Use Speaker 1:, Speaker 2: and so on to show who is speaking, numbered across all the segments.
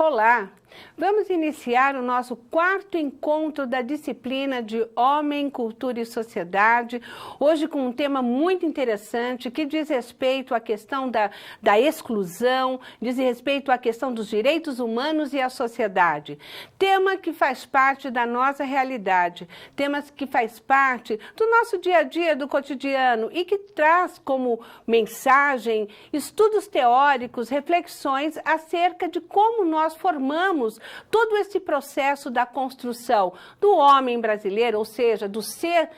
Speaker 1: Olá! Vamos iniciar o nosso quarto encontro da disciplina de Homem, Cultura e Sociedade, hoje com um tema muito interessante que diz respeito à questão da exclusão, diz respeito à questão dos direitos humanos e à sociedade. Tema que faz parte da nossa realidade, temas que faz parte do nosso dia a dia, do cotidiano e que traz como mensagem estudos teóricos, reflexões acerca de como nós formamos todo esse processo da construção do homem brasileiro, ou seja, do ser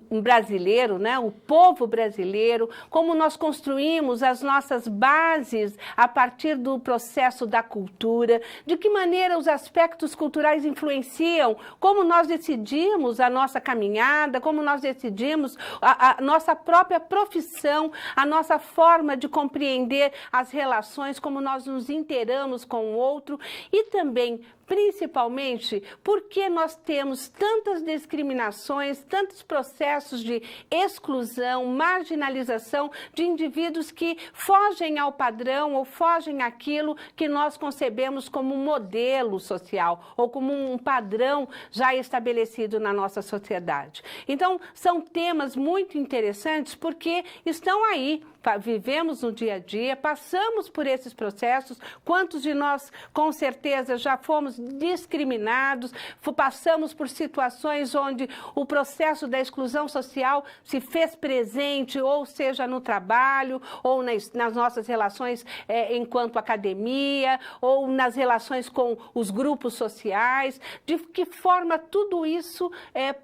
Speaker 1: brasileiro, né? O povo brasileiro, como nós construímos as nossas bases a partir do processo da cultura, de que maneira os aspectos culturais influenciam, como nós decidimos a nossa caminhada, como nós decidimos a nossa própria profissão, a nossa forma de compreender as relações, como nós nos inteiramos com o outro e também principalmente porque nós temos tantas discriminações, tantos processos de exclusão, marginalização de indivíduos que fogem ao padrão ou fogem àquilo que nós concebemos como um modelo social ou como um padrão já estabelecido na nossa sociedade. Então, são temas muito interessantes porque estão aí. Vivemos no dia a dia, passamos por esses processos, quantos de nós com certeza já fomos discriminados, passamos por situações onde o processo da exclusão social se fez presente, ou seja, no trabalho, ou nas nossas relações enquanto academia, ou nas relações com os grupos sociais, de que forma tudo isso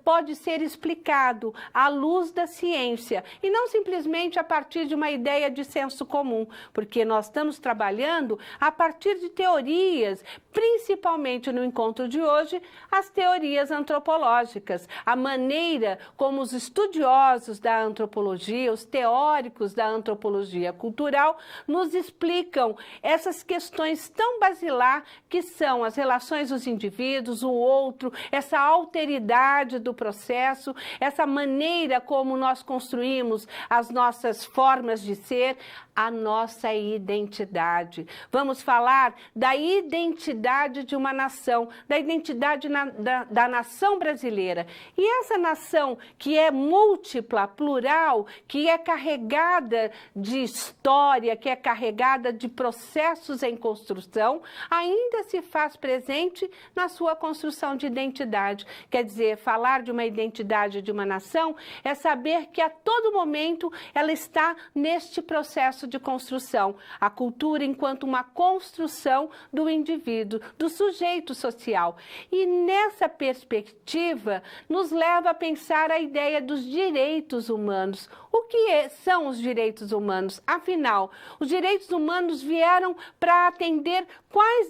Speaker 1: pode ser explicado à luz da ciência, e não simplesmente a partir de uma ideia de senso comum, porque nós estamos trabalhando a partir de teorias, principalmente no encontro de hoje, as teorias antropológicas, a maneira como os estudiosos da antropologia, os teóricos da antropologia cultural, nos explicam essas questões tão basilar que são as relações dos indivíduos, o outro, essa alteridade do processo, essa maneira como nós construímos as nossas formas de ser, a nossa identidade. Vamos falar da identidade de uma nação, da identidade da nação brasileira. E essa nação que é múltipla, plural, que é carregada de história, que é carregada de processos em construção, ainda se faz presente na sua construção de identidade. Quer dizer, falar de uma identidade de uma nação é saber que a todo momento ela está neste processo de construção. A cultura enquanto uma construção do indivíduo, do sujeito social. E nessa perspectiva, nos leva a pensar a ideia dos direitos humanos. O que são os direitos humanos? Afinal, os direitos humanos vieram para atender quais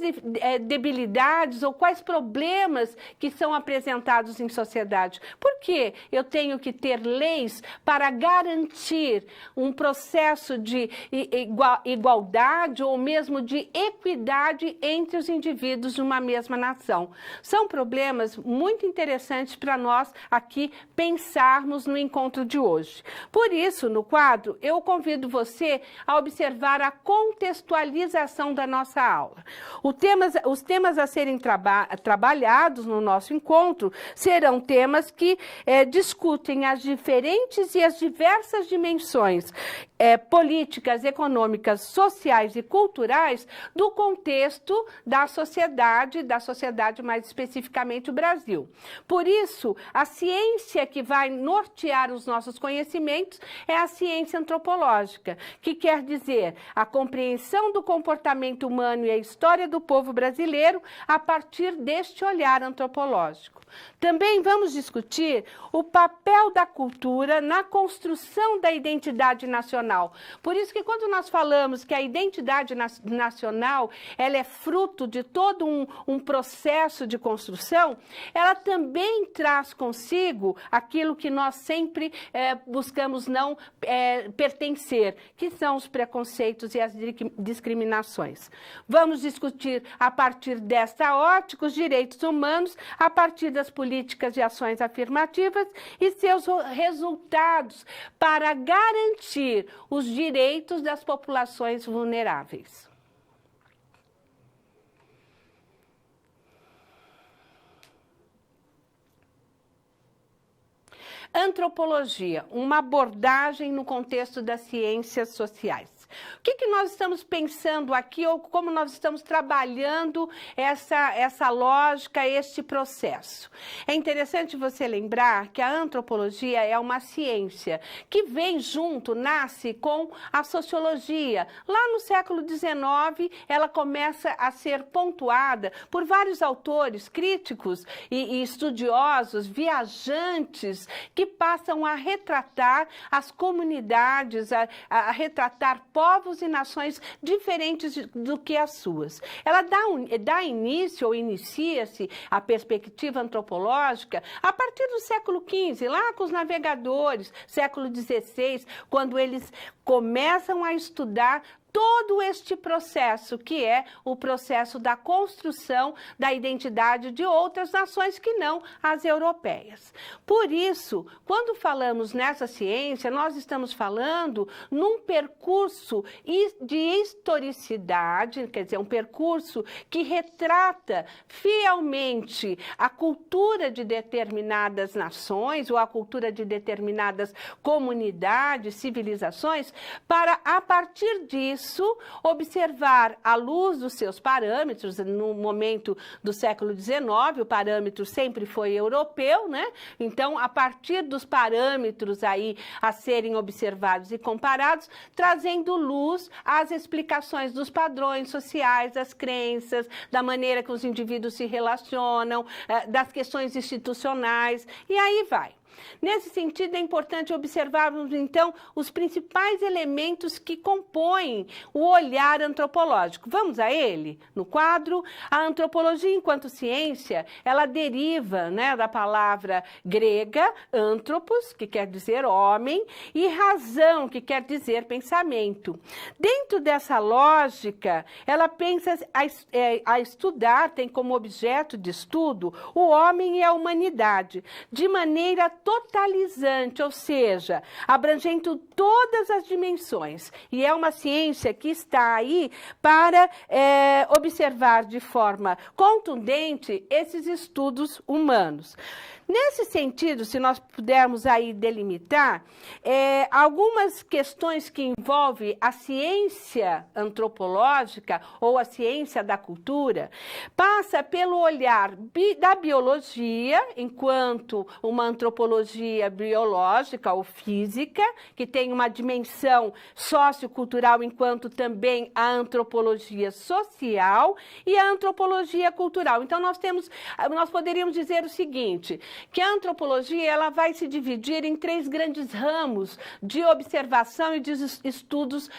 Speaker 1: debilidades ou quais problemas que são apresentados em sociedade. Por que eu tenho que ter leis para garantir um processo de igualdade ou mesmo de equidade entre os indivíduos de uma mesma nação? São problemas muito interessantes para nós aqui pensarmos no encontro de hoje. Por isso, no quadro, eu convido você a observar a contextualização da nossa aula. Os temas a serem trabalhados no nosso encontro serão temas que discutem as diferentes e as diversas dimensões políticas, econômicas, sociais e culturais do contexto da sociedade mais especificamente o Brasil. Por isso, a ciência que vai nortear os nossos conhecimentos é a ciência antropológica, que quer dizer a compreensão do comportamento humano e a história do povo brasileiro a partir deste olhar antropológico. Também vamos discutir o papel da cultura na construção da identidade nacional. Por isso que quando nós falamos que a identidade nacional ela é fruto de todo um processo de construção, ela também traz consigo aquilo que nós sempre buscamos não pertencer, que são os preconceitos e as discriminações. Vamos discutir a partir desta ótica os direitos humanos, a partir das políticas de ações afirmativas e seus resultados para garantir os direitos das populações vulneráveis. Antropologia, uma abordagem no contexto das ciências sociais. O que nós estamos pensando aqui, ou como nós estamos trabalhando essa lógica, este processo? É interessante você lembrar que a antropologia é uma ciência que vem junto, nasce com a sociologia. Lá no século XIX, ela começa a ser pontuada por vários autores, críticos e estudiosos, viajantes, que passam a retratar as comunidades, a retratar povos e nações diferentes do que as suas. Ela dá início, ou inicia-se, a perspectiva antropológica a partir do século XV, lá com os navegadores, século XVI, quando eles começam a estudar todo este processo, que é o processo da construção da identidade de outras nações que não as europeias. Por isso, quando falamos nessa ciência, nós estamos falando num percurso de historicidade, quer dizer, um percurso que retrata fielmente a cultura de determinadas nações ou a cultura de determinadas comunidades, civilizações, para, a partir disso, observar à luz dos seus parâmetros. No momento do século XIX, o parâmetro sempre foi europeu, né? Então, a partir dos parâmetros aí a serem observados e comparados, trazendo luz às explicações dos padrões sociais, das crenças, da maneira que os indivíduos se relacionam, das questões institucionais, e aí vai. Nesse sentido, é importante observarmos, então, os principais elementos que compõem o olhar antropológico. Vamos a ele? No quadro, a antropologia enquanto ciência, ela deriva, né, da palavra grega, anthropos, que quer dizer homem, e razão, que quer dizer pensamento. Dentro dessa lógica, ela pensa a estudar, tem como objeto de estudo o homem e a humanidade, de maneira totalizante, ou seja, abrangendo todas as dimensões. E é uma ciência que está aí para observar de forma contundente esses estudos humanos. Nesse sentido, se nós pudermos aí delimitar, algumas questões que envolvem a ciência antropológica ou a ciência da cultura, passa pelo olhar da biologia, enquanto uma antropologia biológica ou física, que tem uma dimensão sociocultural, enquanto também a antropologia social e a antropologia cultural. Então, nós poderíamos dizer o seguinte, que a antropologia ela vai se dividir em 3 grandes ramos de observação e de estudos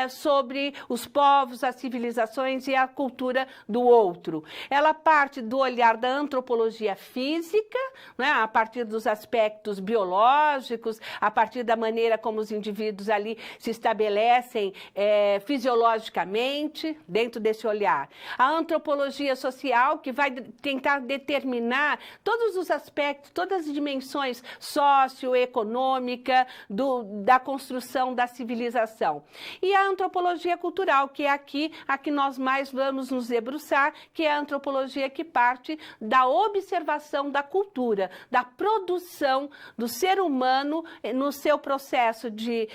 Speaker 1: sobre os povos, as civilizações e a cultura do outro. Ela parte do olhar da antropologia física, né, a partir dos aspectos biológicos, a partir da maneira como os indivíduos ali se estabelecem fisiologicamente, dentro desse olhar. A antropologia social, que vai tentar determinar todos os aspectos, todas as dimensões socioeconômica da construção da civilização. E a antropologia cultural, que é aqui a que nós mais vamos nos debruçar, que é a antropologia que parte da observação da cultura, da produção do ser humano no seu processo de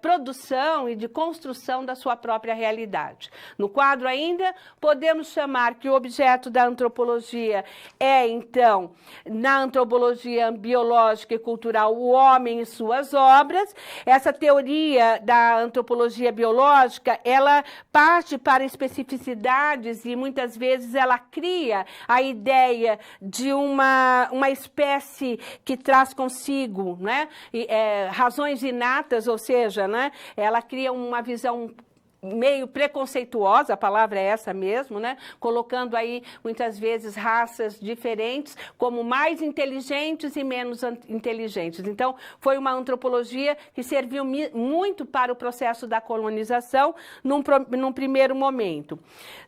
Speaker 1: produção e de construção da sua própria realidade. No quadro ainda, podemos chamar que o objeto da antropologia é, então, na antropologia biológica e cultural, o homem e suas obras. Essa teoria da antropologia biológica, ela parte para especificidades e muitas vezes ela cria a ideia de uma espécie que traz consigo, né, razões inatas, ou seja, né, ela cria uma visão meio preconceituosa, a palavra é essa mesmo, né? Colocando aí, muitas vezes, raças diferentes como mais inteligentes e menos inteligentes. Então, foi uma antropologia que serviu muito para o processo da colonização num primeiro momento.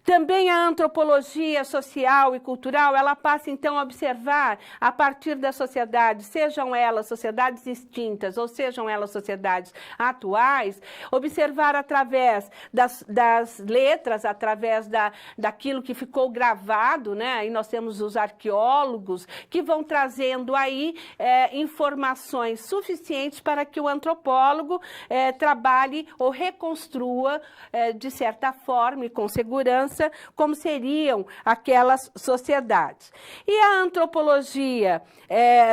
Speaker 1: Também a antropologia social e cultural, ela passa, então, a observar, a partir das sociedades, sejam elas sociedades extintas ou sejam elas sociedades atuais, observar através das letras, através daquilo que ficou gravado, né? Aí nós temos os arqueólogos que vão trazendo aí informações suficientes para que o antropólogo trabalhe ou reconstrua de certa forma e com segurança como seriam aquelas sociedades. E a antropologia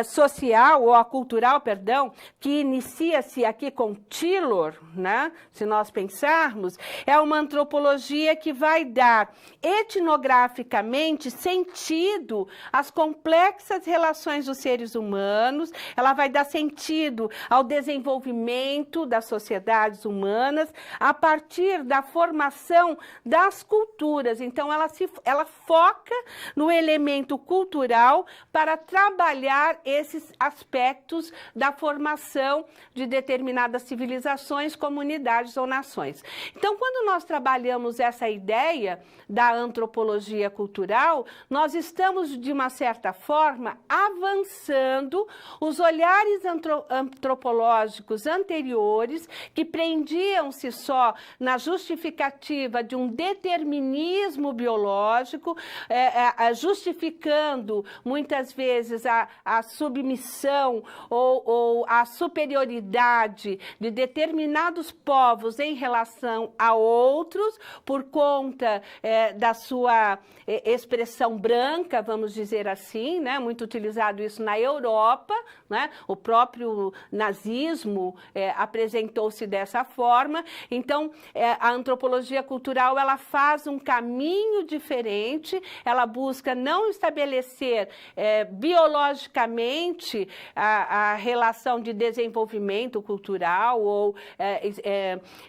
Speaker 1: social, ou a cultural, perdão, que inicia-se aqui com Taylor, né? Se nós pensarmos, é uma antropologia que vai dar etnograficamente sentido às complexas relações dos seres humanos, ela vai dar sentido ao desenvolvimento das sociedades humanas a partir da formação das culturas. Então, ela foca no elemento cultural para trabalhar esses aspectos da formação de determinadas civilizações, comunidades ou nações. Então, quando nós trabalhamos essa ideia da antropologia cultural, nós estamos, de uma certa forma, avançando os olhares antropológicos anteriores, que prendiam-se só na justificativa de um determinismo biológico, justificando muitas vezes a submissão ou a superioridade de determinados povos em relação a outros, por conta da sua expressão branca, vamos dizer assim, né? Muito utilizado isso na Europa, né? O próprio nazismo apresentou-se dessa forma. Então, a antropologia cultural, ela faz um caminho diferente, ela busca não estabelecer biologicamente a relação de desenvolvimento cultural ou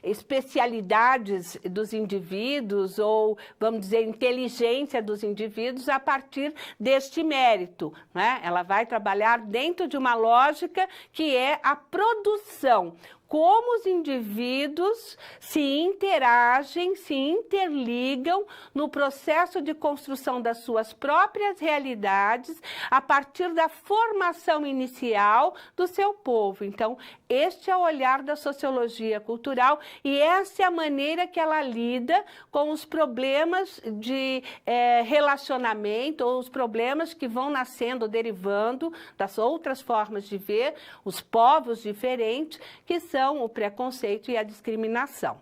Speaker 1: especialidades dos indivíduos ou, vamos dizer, inteligência dos indivíduos a partir deste mérito, né? Ela vai trabalhar dentro de uma lógica que é a produção. Como os indivíduos se interagem, se interligam no processo de construção das suas próprias realidades a partir da formação inicial do seu povo. Então, este é o olhar da sociologia cultural e essa é a maneira que ela lida com os problemas de relacionamento ou os problemas que vão nascendo, derivando das outras formas de ver, os povos diferentes, que são o preconceito e a discriminação.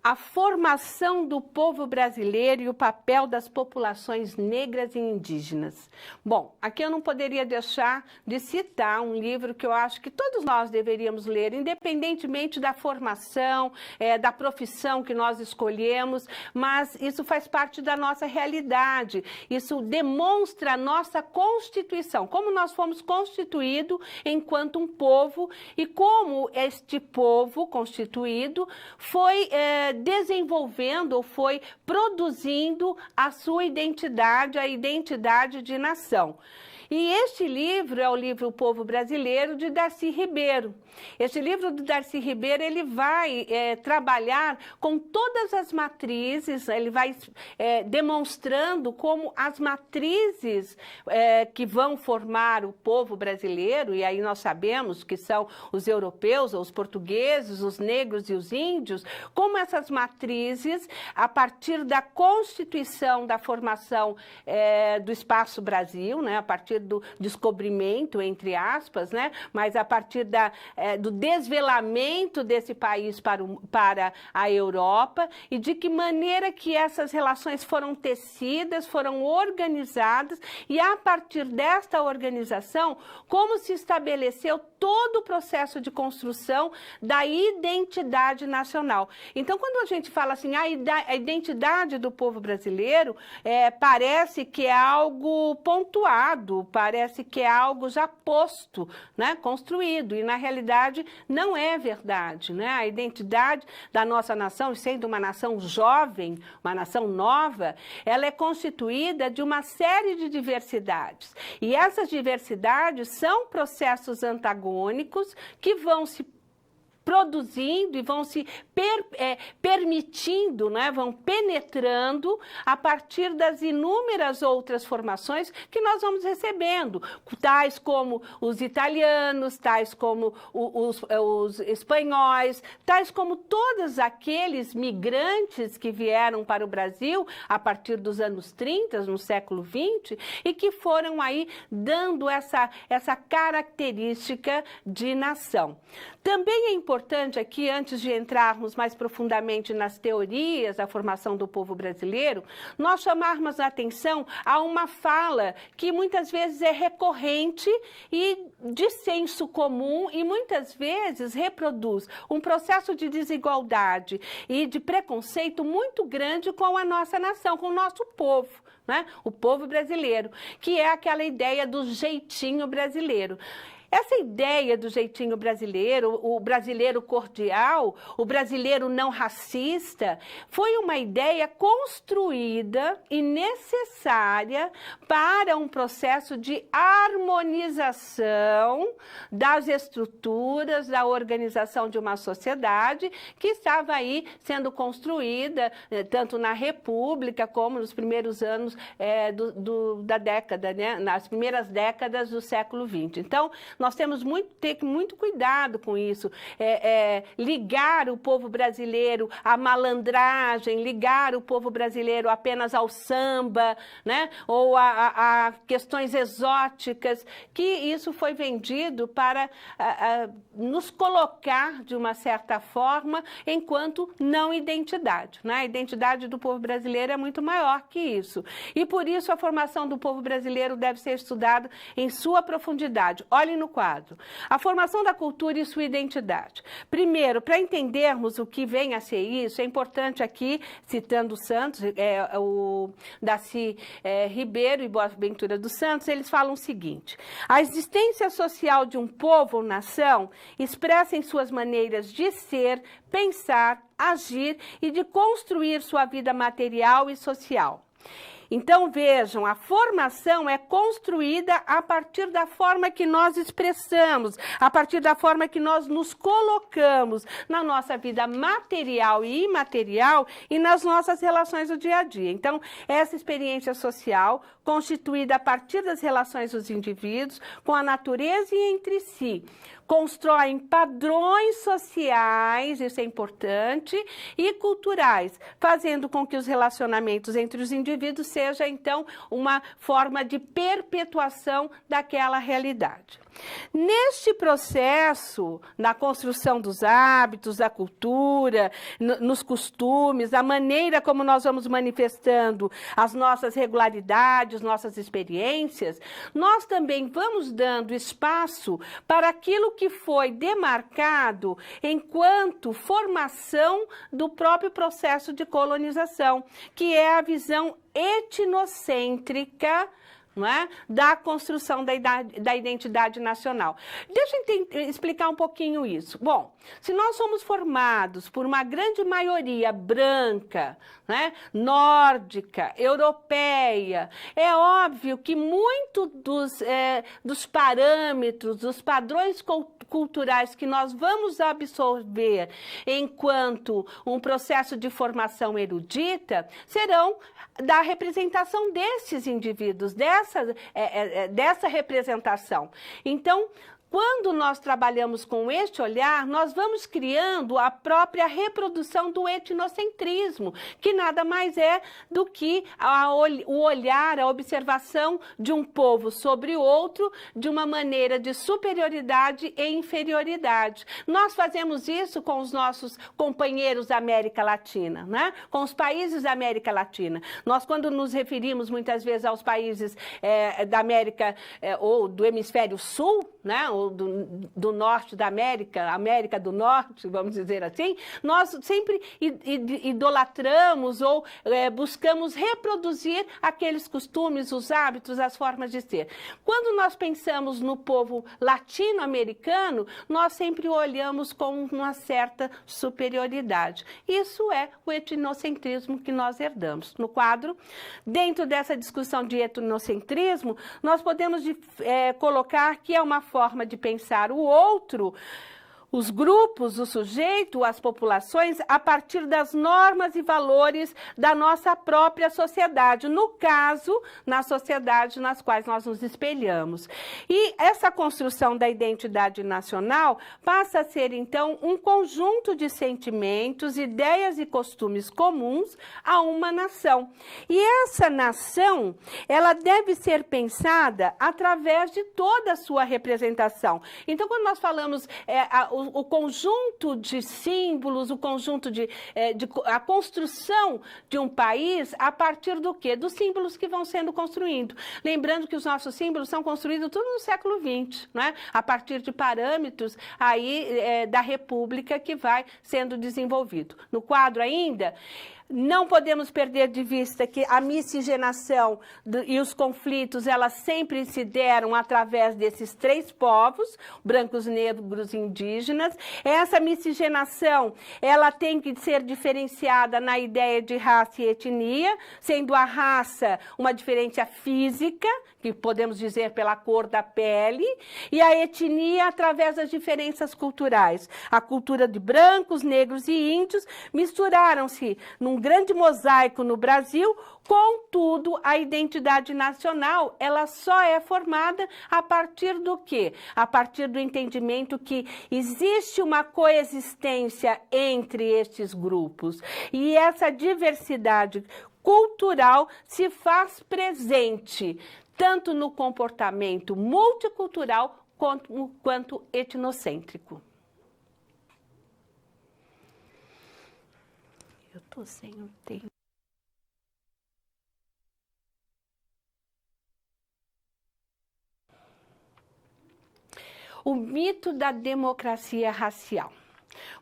Speaker 1: A formação do povo brasileiro e o papel das populações negras e indígenas. Bom, aqui eu não poderia deixar de citar um livro que eu acho que todos nós deveríamos ler, independentemente da formação, da profissão que nós escolhemos, mas isso faz parte da nossa realidade, isso demonstra a nossa constituição, como nós fomos constituídos enquanto um povo e como este povo constituído foi desenvolvendo ou foi produzindo a sua identidade, a identidade de nação. E este livro é o livro O Povo Brasileiro, de Darcy Ribeiro. Este livro do Darcy Ribeiro, ele vai trabalhar com todas as matrizes, ele vai demonstrando como as matrizes que vão formar o povo brasileiro, e aí nós sabemos que são os europeus, os portugueses, os negros e os índios, como essas matrizes, a partir da constituição, da formação do Espaço Brasil, né, a partir do descobrimento, entre aspas, né, mas a partir do desvelamento desse país para a Europa e de que maneira que essas relações foram tecidas, foram organizadas e a partir desta organização, como se estabeleceu todo o processo de construção da identidade nacional. Então, quando a gente fala assim, a identidade do povo brasileiro, parece que é algo pontuado, parece que é algo já posto, né, construído, e na realidade não é verdade, né? A identidade da nossa nação, sendo uma nação jovem, uma nação nova, ela é constituída de uma série de diversidades. E essas diversidades são processos antagônicos que vão se produzindo e vão se permitindo, né, vão penetrando a partir das inúmeras outras formações que nós vamos recebendo, tais como os italianos, tais como os espanhóis, tais como todos aqueles migrantes que vieram para o Brasil a partir dos anos 30, no século 20, e que foram aí dando essa característica de nação. Também é importante aqui, antes de entrarmos mais profundamente nas teorias da formação do povo brasileiro, nós chamarmos a atenção a uma fala que muitas vezes é recorrente e de senso comum e muitas vezes reproduz um processo de desigualdade e de preconceito muito grande com a nossa nação, com o nosso povo, né? O povo brasileiro, que é aquela ideia do jeitinho brasileiro. Essa ideia do jeitinho brasileiro, o brasileiro cordial, o brasileiro não racista, foi uma ideia construída e necessária para um processo de harmonização das estruturas, da organização de uma sociedade que estava aí sendo construída tanto na República como nos primeiros anos da década, né? Nas primeiras décadas do século XX. Então, nós temos ter muito cuidado com isso, ligar o povo brasileiro à malandragem, ligar o povo brasileiro apenas ao samba, né? Ou a questões exóticas, que isso foi vendido para nos colocar, de uma certa forma, enquanto não identidade, né? A identidade do povo brasileiro é muito maior que isso. E por isso a formação do povo brasileiro deve ser estudada em sua profundidade. Olhem no quadro. A formação da cultura e sua identidade. Primeiro, para entendermos o que vem a ser isso, é importante aqui, citando o Santos, o Daci Ribeiro e Boaventura dos Santos, eles falam o seguinte: a existência social de um povo ou nação expressa em suas maneiras de ser, pensar, agir e de construir sua vida material e social. Então, vejam, a formação é construída a partir da forma que nós expressamos, a partir da forma que nós nos colocamos na nossa vida material e imaterial e nas nossas relações do dia a dia. Então, essa experiência social, constituída a partir das relações dos indivíduos com a natureza e entre si, constroem padrões sociais, isso é importante, e culturais, fazendo com que os relacionamentos entre os indivíduos seja, então, uma forma de perpetuação daquela realidade. Neste processo, na construção dos hábitos, da cultura, nos costumes, a maneira como nós vamos manifestando as nossas regularidades, nossas experiências, nós também vamos dando espaço para aquilo que foi demarcado enquanto formação do próprio processo de colonização, que é a visão etnocêntrica, não é? Da construção da identidade nacional. Deixa eu explicar um pouquinho isso. Bom, se nós somos formados por uma grande maioria branca, né, nórdica, europeia, é óbvio que muito dos parâmetros, dos padrões culturais que nós vamos absorver enquanto um processo de formação erudita serão da representação desses indivíduos, dessa representação. Então, quando nós trabalhamos com este olhar, nós vamos criando a própria reprodução do etnocentrismo, que nada mais é do que o olhar, a observação de um povo sobre o outro de uma maneira de superioridade e inferioridade. Nós fazemos isso com os nossos companheiros da América Latina, né? Com os países da América Latina. Nós, quando nos referimos muitas vezes aos países da América ou do Hemisfério Sul, né? Ou do norte da América, América do Norte, vamos dizer assim, nós sempre idolatramos ou buscamos reproduzir aqueles costumes, os hábitos, as formas de ser. Quando nós pensamos no povo latino-americano, nós sempre olhamos com uma certa superioridade. Isso é o etnocentrismo que nós herdamos. No quadro, dentro dessa discussão de etnocentrismo, nós podemos colocar que é uma forma de pensar o outro os grupos, o sujeito, as populações, a partir das normas e valores da nossa própria sociedade, no caso, nas sociedades nas quais nós nos espelhamos. E essa construção da identidade nacional passa a ser, então, um conjunto de sentimentos, ideias e costumes comuns a uma nação. E essa nação, ela deve ser pensada através de toda a sua representação. Então, quando nós falamos o conjunto de símbolos, o conjunto a construção de um país a partir do quê? Dos símbolos que vão sendo construídos. Lembrando que os nossos símbolos são construídos tudo no século XX, né? A partir de parâmetros aí da República que vai sendo desenvolvido. No quadro ainda, não podemos perder de vista que a miscigenação e os conflitos, elas sempre se deram através desses três povos, brancos, negros e indígenas. Essa miscigenação, ela tem que ser diferenciada na ideia de raça e etnia, sendo a raça uma diferença física, que podemos dizer pela cor da pele, e a etnia através das diferenças culturais. A cultura de brancos, negros e índios misturaram-se num grande mosaico no Brasil. Contudo, a identidade nacional, ela só é formada a partir do quê? A partir do entendimento que existe uma coexistência entre estes grupos. E essa diversidade cultural se faz presente tanto no comportamento multicultural quanto etnocêntrico. Eu tô sem o tempo. O mito da democracia racial.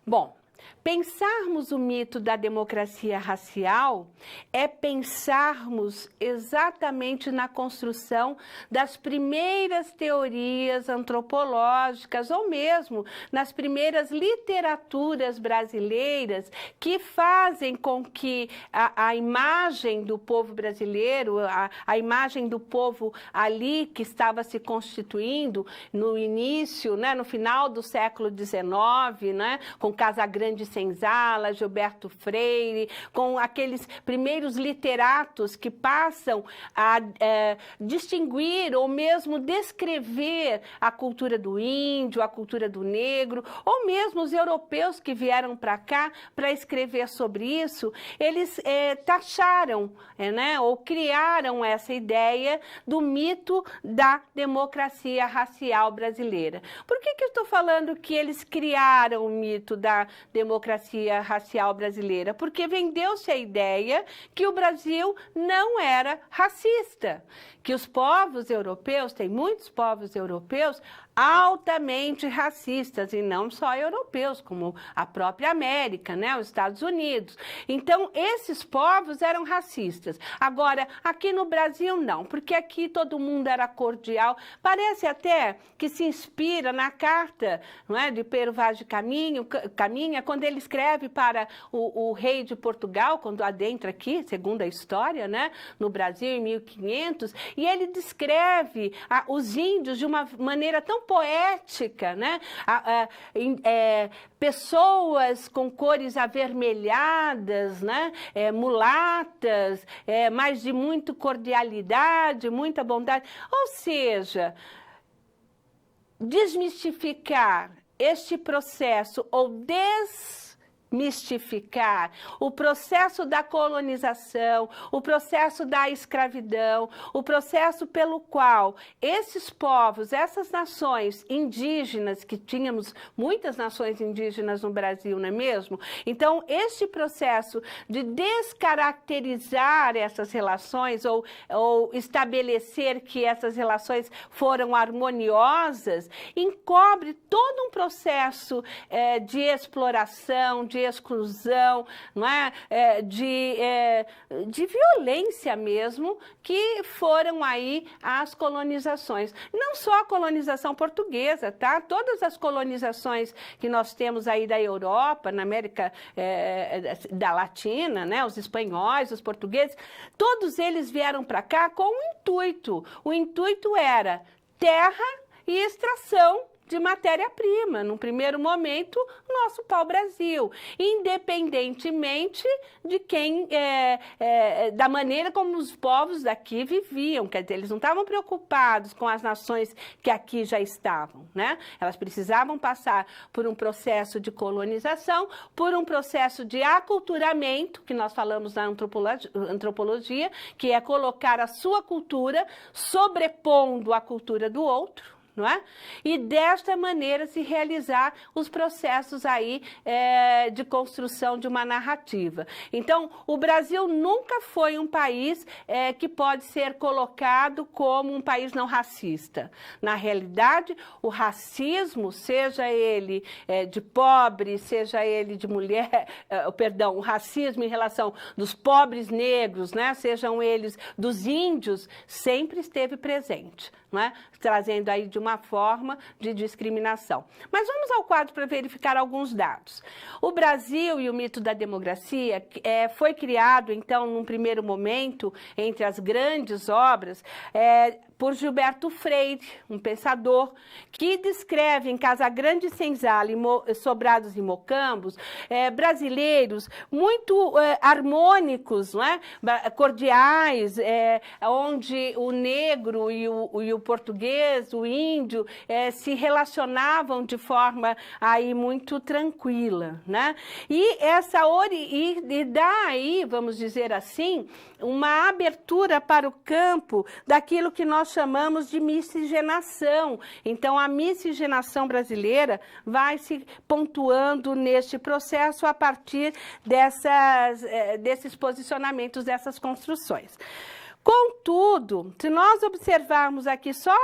Speaker 1: Bom, pensarmos o mito da democracia racial é pensarmos exatamente na construção das primeiras teorias antropológicas ou mesmo nas primeiras literaturas brasileiras que fazem com que a imagem do povo brasileiro, a imagem do povo ali que estava se constituindo no início, né, no final do século XIX, né, com Casagrande Senzala, Gilberto Freire, com aqueles primeiros literatos que passam a distinguir ou mesmo descrever a cultura do índio, a cultura do negro, ou mesmo os europeus que vieram para cá para escrever sobre isso, eles taxaram, né, ou criaram essa ideia do mito da democracia racial brasileira. Por que eu estou falando que eles criaram o mito da democracia racial brasileira? Porque vendeu-se a ideia que o Brasil não era racista, que os povos europeus, tem muitos povos europeus altamente racistas, e não só europeus, como a própria América, né, os Estados Unidos. Então, esses povos eram racistas. Agora, aqui no Brasil, não, porque aqui todo mundo era cordial. Parece até que se inspira na carta, não é, de Pero Vaz de Caminha, quando ele escreve para o rei de Portugal, quando adentra aqui, segundo a história, né, no Brasil, em 1500, e ele descreve os índios de uma maneira tão poética, né? Pessoas com cores avermelhadas, né? Mulatas, mas de muita cordialidade, muita bondade. Ou seja, desmistificar este processo ou desmistificar o processo da colonização, o processo da escravidão, o processo pelo qual esses povos, essas nações indígenas, que tínhamos muitas nações indígenas no Brasil, não é mesmo? Então, este processo de descaracterizar essas relações ou estabelecer que essas relações foram harmoniosas, encobre todo um processo de exploração, de exclusão, não é? De violência mesmo, que foram aí as colonizações. Não só a colonização portuguesa, tá? Todas as colonizações que nós temos aí da Europa, na América da Latina, né? Os espanhóis, os portugueses, todos eles vieram para cá com um intuito. O intuito era terra e extração de matéria-prima, num primeiro momento, nosso pau-brasil, independentemente de quem, da maneira como os povos daqui viviam, quer dizer, eles não estavam preocupados com as nações que aqui já estavam, né? Elas precisavam passar por um processo de colonização, por um processo de aculturamento, que nós falamos na antropologia, que é colocar a sua cultura sobrepondo a cultura do outro, não é? E desta maneira se realizar os processos aí de construção de uma narrativa. Então, o Brasil nunca foi um país que pode ser colocado como um país não racista. Na realidade, o racismo, seja ele de pobre, seja ele de mulher, o racismo em relação dos pobres negros, né, sejam eles dos índios, sempre esteve presente, não é? Trazendo aí de uma forma de discriminação. Mas vamos ao quadro para verificar alguns dados. O Brasil e o mito da democracia foi criado, então, num primeiro momento, entre as grandes obras, por Gilberto Freire, um pensador, que descreve em Casagrande e Senzala, Sobrados e Mocambos, brasileiros muito harmônicos, não é? Cordiais, onde o negro e o português, o índio, se relacionavam de forma aí muito tranquila, né? E daí, vamos dizer assim, uma abertura para o campo daquilo que nós chamamos de miscigenação. Então, a miscigenação brasileira vai se pontuando neste processo a partir desses posicionamentos, dessas construções. Contudo, se nós observarmos aqui só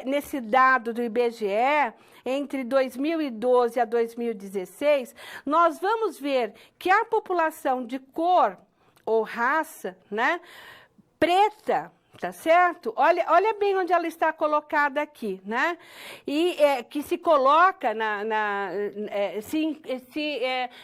Speaker 1: nesse dado do IBGE, entre 2012 a 2016, nós vamos ver que a população de cor ou raça, né, preta, tá certo? Olha bem onde ela está colocada aqui, né? E que se coloca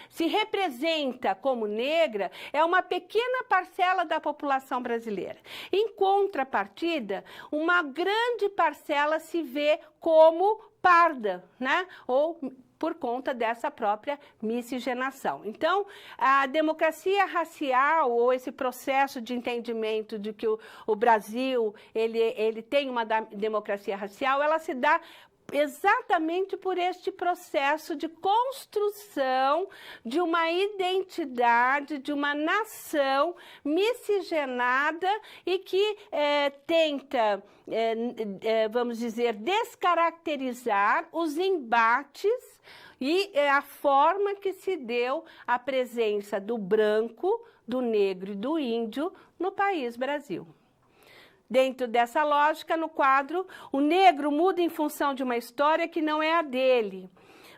Speaker 1: se representa como negra, é uma pequena parcela da população brasileira. Em contrapartida, uma grande parcela se vê como parda, né? Ou por conta dessa própria miscigenação. Então, a democracia racial, ou esse processo de entendimento de que o Brasil ele tem uma democracia racial, ela se dá exatamente por este processo de construção de uma identidade, de uma nação miscigenada e que tenta, vamos dizer, descaracterizar os embates e a forma que se deu a presença do branco, do negro e do índio no país Brasil. Dentro dessa lógica, no quadro, o negro muda em função de uma história que não é a dele,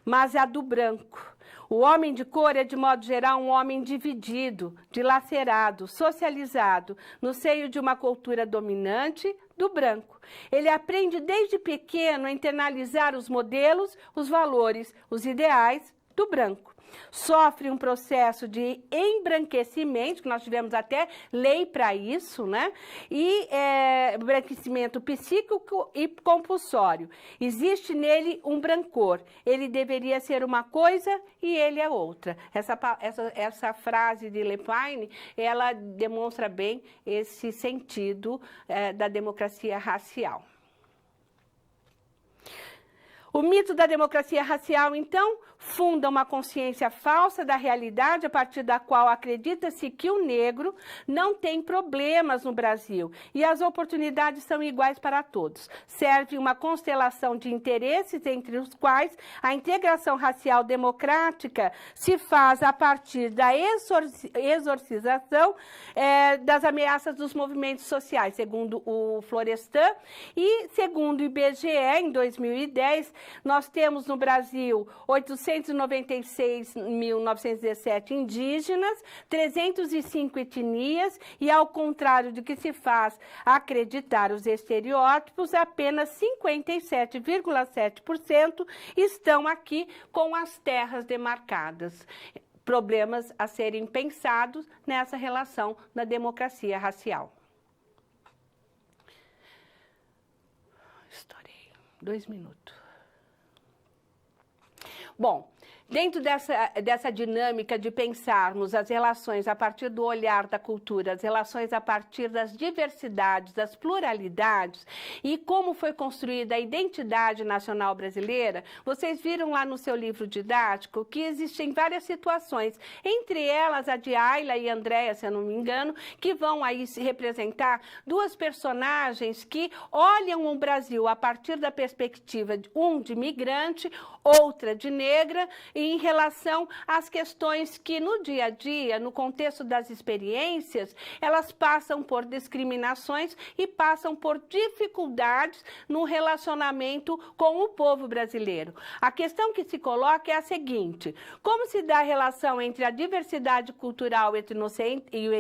Speaker 1: mas é a do branco. O homem de cor é, de modo geral, um homem dividido, dilacerado, socializado, no seio de uma cultura dominante do branco. Ele aprende desde pequeno a internalizar os modelos, os valores, os ideais do branco. Sofre um processo de embranquecimento, que nós tivemos até lei para isso, né? E embranquecimento psíquico e compulsório. Existe nele um brancor. Ele deveria ser uma coisa e ele é outra. Essa frase de Lepine, ela demonstra bem esse sentido da democracia racial. O mito da democracia racial, então, funda uma consciência falsa da realidade a partir da qual acredita-se que o negro não tem problemas no Brasil e as oportunidades são iguais para todos. Serve uma constelação de interesses entre os quais a integração racial democrática se faz a partir da exorcização das ameaças dos movimentos sociais, segundo o Florestan, e segundo o IBGE, em 2010, nós temos no Brasil 896.917 indígenas, 305 etnias e, ao contrário do que se faz acreditar os estereótipos, apenas 57,7% estão aqui com as terras demarcadas. Problemas a serem pensados nessa relação da democracia racial. Estourei. 2 minutos. Bom, dentro dessa dinâmica de pensarmos as relações a partir do olhar da cultura, as relações a partir das diversidades, das pluralidades e como foi construída a identidade nacional brasileira, vocês viram lá no seu livro didático que existem várias situações, entre elas a de Ayla e Andréia, se eu não me engano, que vão aí se representar duas personagens que olham o Brasil a partir da perspectiva de migrante, outra de negra, em relação às questões que no dia a dia, no contexto das experiências, elas passam por discriminações e passam por dificuldades no relacionamento com o povo brasileiro. A questão que se coloca é a seguinte: como se dá a relação entre a diversidade cultural e o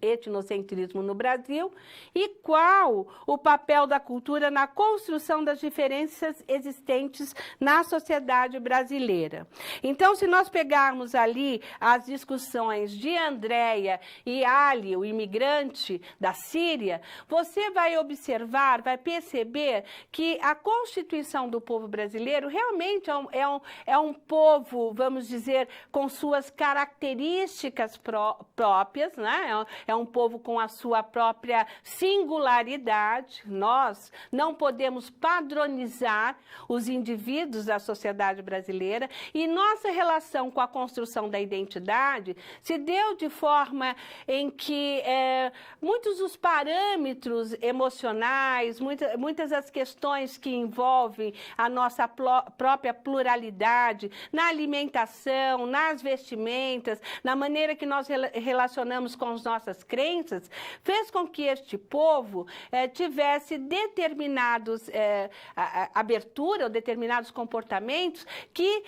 Speaker 1: etnocentrismo no Brasil e qual o papel da cultura na construção das diferenças existentes na sociedade brasileira. Então, se nós pegarmos ali as discussões de Andréia e Ali, o imigrante da Síria, você vai observar, vai perceber que a constituição do povo brasileiro realmente é um povo, vamos dizer, com suas características próprias, né? É um povo com a sua própria singularidade. Nós não podemos padronizar os indivíduos da sociedade brasileira e nossa relação com a construção da identidade se deu de forma em que muitos dos parâmetros emocionais, muitas das questões que envolvem a nossa própria pluralidade, na alimentação, nas vestimentas, na maneira que nós relacionamos com as nossas crenças, fez com que este povo tivesse determinados abertura ou determinados comportamentos que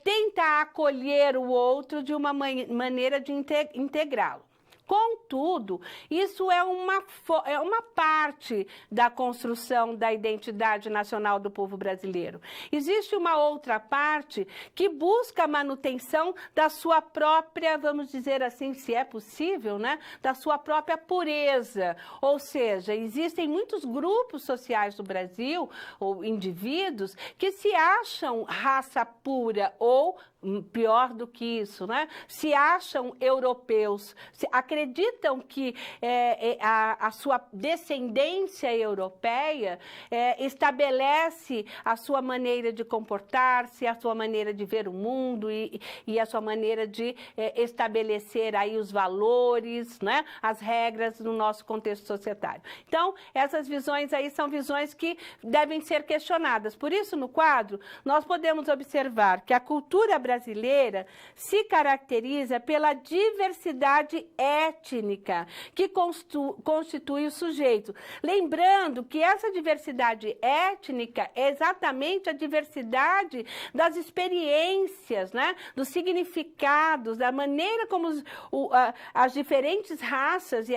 Speaker 1: tenta acolher o outro de uma maneira de integrá-lo. Contudo, isso é uma parte da construção da identidade nacional do povo brasileiro. Existe uma outra parte que busca a manutenção da sua própria, vamos dizer assim, se é possível, né, da sua própria pureza. Ou seja, existem muitos grupos sociais do Brasil, ou indivíduos, que se acham raça pura ou pior do que isso, né? Se acham europeus, acreditam que a sua descendência europeia estabelece a sua maneira de comportar-se, a sua maneira de ver o mundo e a sua maneira de estabelecer aí os valores, né? As regras no nosso contexto societário. Então, essas visões aí são visões que devem ser questionadas. Por isso, no quadro, nós podemos observar que a cultura brasileira se caracteriza pela diversidade étnica que constitui o sujeito. Lembrando que essa diversidade étnica é exatamente a diversidade das experiências, né? Dos significados, da maneira como as diferentes raças e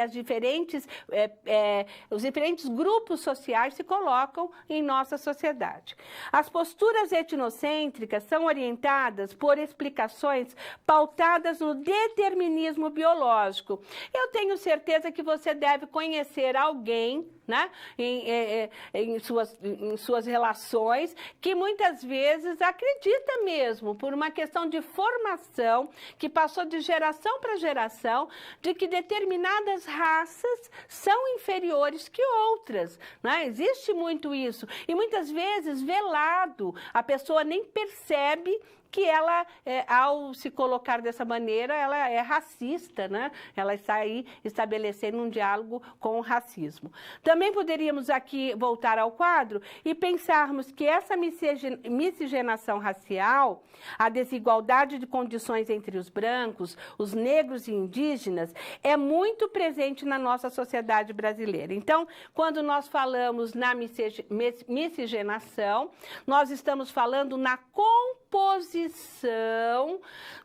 Speaker 1: os diferentes grupos sociais se colocam em nossa sociedade. As posturas etnocêntricas são orientadas por explicações pautadas no determinismo biológico. Eu tenho certeza que você deve conhecer alguém, né, em suas relações, que muitas vezes acredita mesmo, por uma questão de formação, que passou de geração para geração, de que determinadas raças são inferiores que outras, né? Existe muito isso. E muitas vezes, velado, a pessoa nem percebe que ela, ao se colocar dessa maneira, ela é racista, né? Ela está aí estabelecendo um diálogo com o racismo. Também poderíamos aqui voltar ao quadro e pensarmos que essa miscigenação racial, a desigualdade de condições entre os brancos, os negros e indígenas, é muito presente na nossa sociedade brasileira. Então, quando nós falamos na miscigenação, nós estamos falando na composição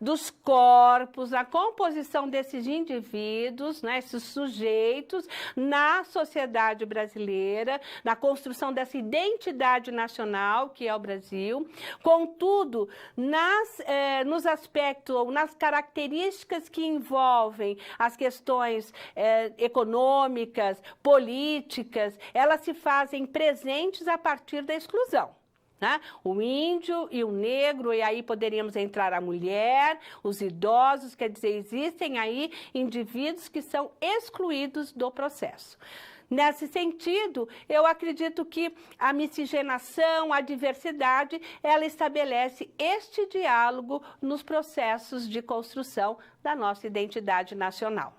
Speaker 1: dos corpos, a composição desses indivíduos, né, esses sujeitos na sociedade brasileira, na construção dessa identidade nacional que é o Brasil. Contudo, nos aspectos ou nas características que envolvem as questões econômicas, políticas, elas se fazem presentes a partir da exclusão. né? O índio e o negro, e aí poderíamos entrar a mulher, os idosos, quer dizer, existem aí indivíduos que são excluídos do processo. Nesse sentido, eu acredito que a miscigenação, a diversidade, ela estabelece este diálogo nos processos de construção da nossa identidade nacional.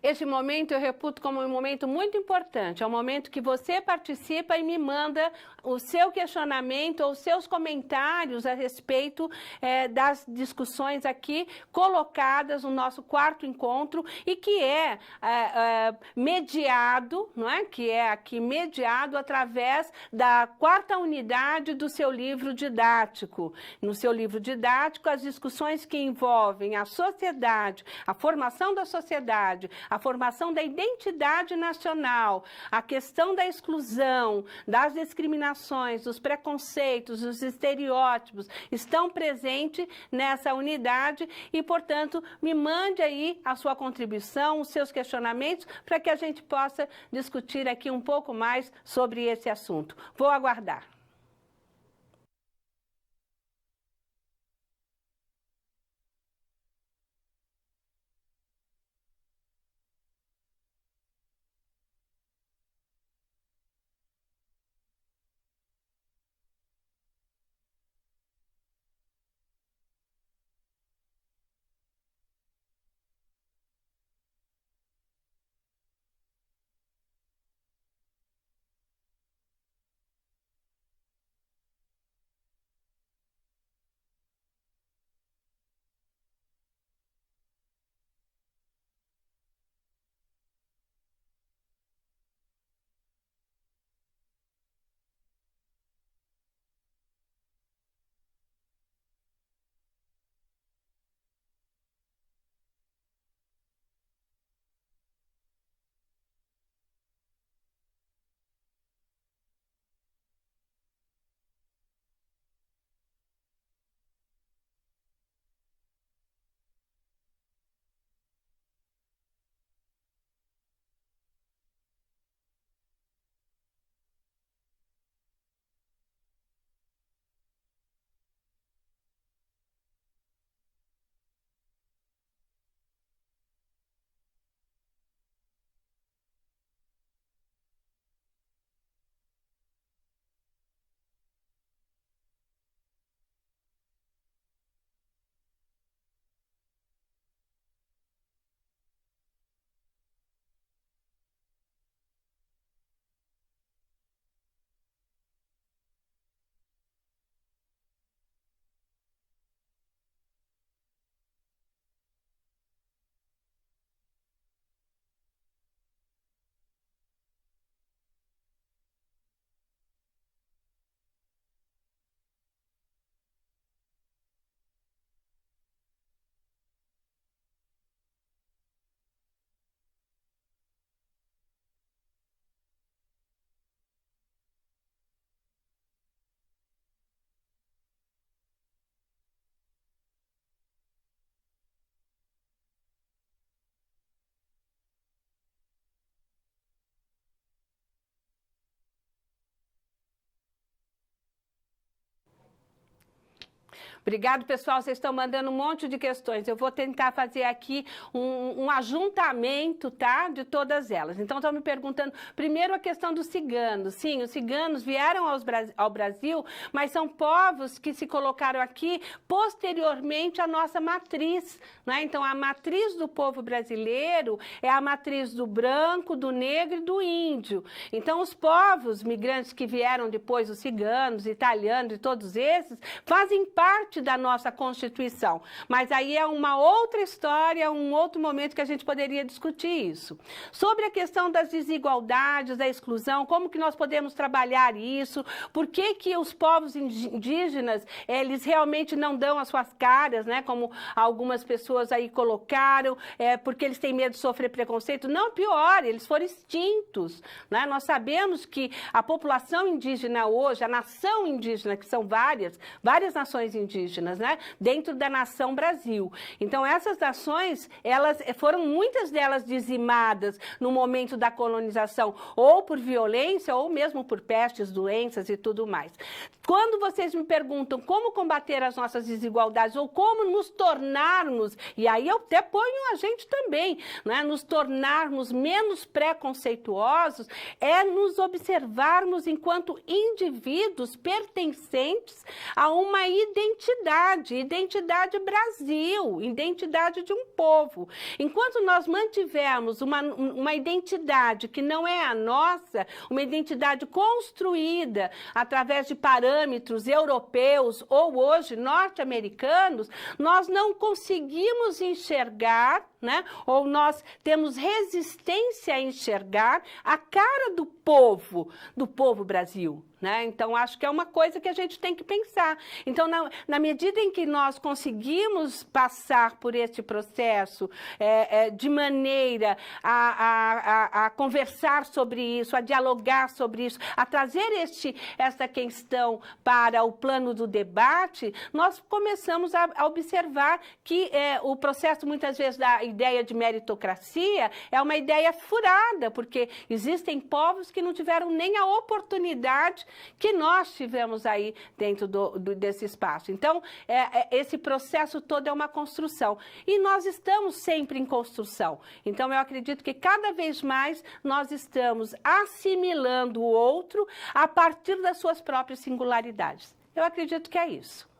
Speaker 1: Este momento eu reputo como um momento muito importante, é um momento que você participa e me manda o seu questionamento ou os seus comentários a respeito das discussões aqui colocadas no nosso quarto encontro e que é mediado, não é? Que é aqui mediado através da quarta unidade do seu livro didático. No seu livro didático, as discussões que envolvem a sociedade, a formação da sociedade, a formação da identidade nacional, a questão da exclusão, das discriminações, dos preconceitos, dos estereótipos, estão presentes nessa unidade e, portanto, me mande aí a sua contribuição, os seus questionamentos, para que a gente possa discutir aqui um pouco mais sobre esse assunto. Vou aguardar. Obrigado, pessoal. Vocês estão mandando um monte de questões. Eu vou tentar fazer aqui um ajuntamento, tá, de todas elas. Então, estão me perguntando, primeiro, a questão dos ciganos. Sim, os ciganos vieram ao Brasil, mas são povos que se colocaram aqui posteriormente à nossa matriz, né? Então, a matriz do povo brasileiro é a matriz do branco, do negro e do índio. Então, os povos migrantes que vieram depois, os ciganos, italianos e todos esses, fazem parte da nossa Constituição. Mas aí é uma outra história, um outro momento que a gente poderia discutir isso. Sobre a questão das desigualdades, da exclusão, como que nós podemos trabalhar isso, por que que os povos indígenas, eles realmente não dão as suas caras, né, como algumas pessoas aí colocaram, porque eles têm medo de sofrer preconceito. Não, pior, eles foram extintos, né? Nós sabemos que a população indígena hoje, a nação indígena, que são várias nações indígenas, indígenas, né? Dentro da nação Brasil. Então, essas nações, foram muitas delas dizimadas no momento da colonização, ou por violência, ou mesmo por pestes, doenças e tudo mais. Quando vocês me perguntam como combater as nossas desigualdades, ou como nos tornarmos, e aí eu até ponho a gente também, né? Nos tornarmos menos preconceituosos, é nos observarmos enquanto indivíduos pertencentes a uma identidade Brasil, identidade de um povo. Enquanto nós mantivermos uma identidade que não é a nossa, uma identidade construída através de parâmetros europeus ou hoje norte-americanos, nós não conseguimos enxergar, né? Ou nós temos resistência a enxergar a cara do povo Brasil. Né? Então, acho que é uma coisa que a gente tem que pensar. Então, na medida em que nós conseguimos passar por este processo de maneira a conversar sobre isso, a dialogar sobre isso, a trazer essa questão para o plano do debate, nós começamos a observar que o processo, muitas vezes, da ideia de meritocracia é uma ideia furada, porque existem povos que não tiveram nem a oportunidade que nós tivemos aí dentro desse espaço. Então, esse processo todo é uma construção. E nós estamos sempre em construção. Então, eu acredito que cada vez mais nós estamos assimilando o outro a partir das suas próprias singularidades. Eu acredito que é isso.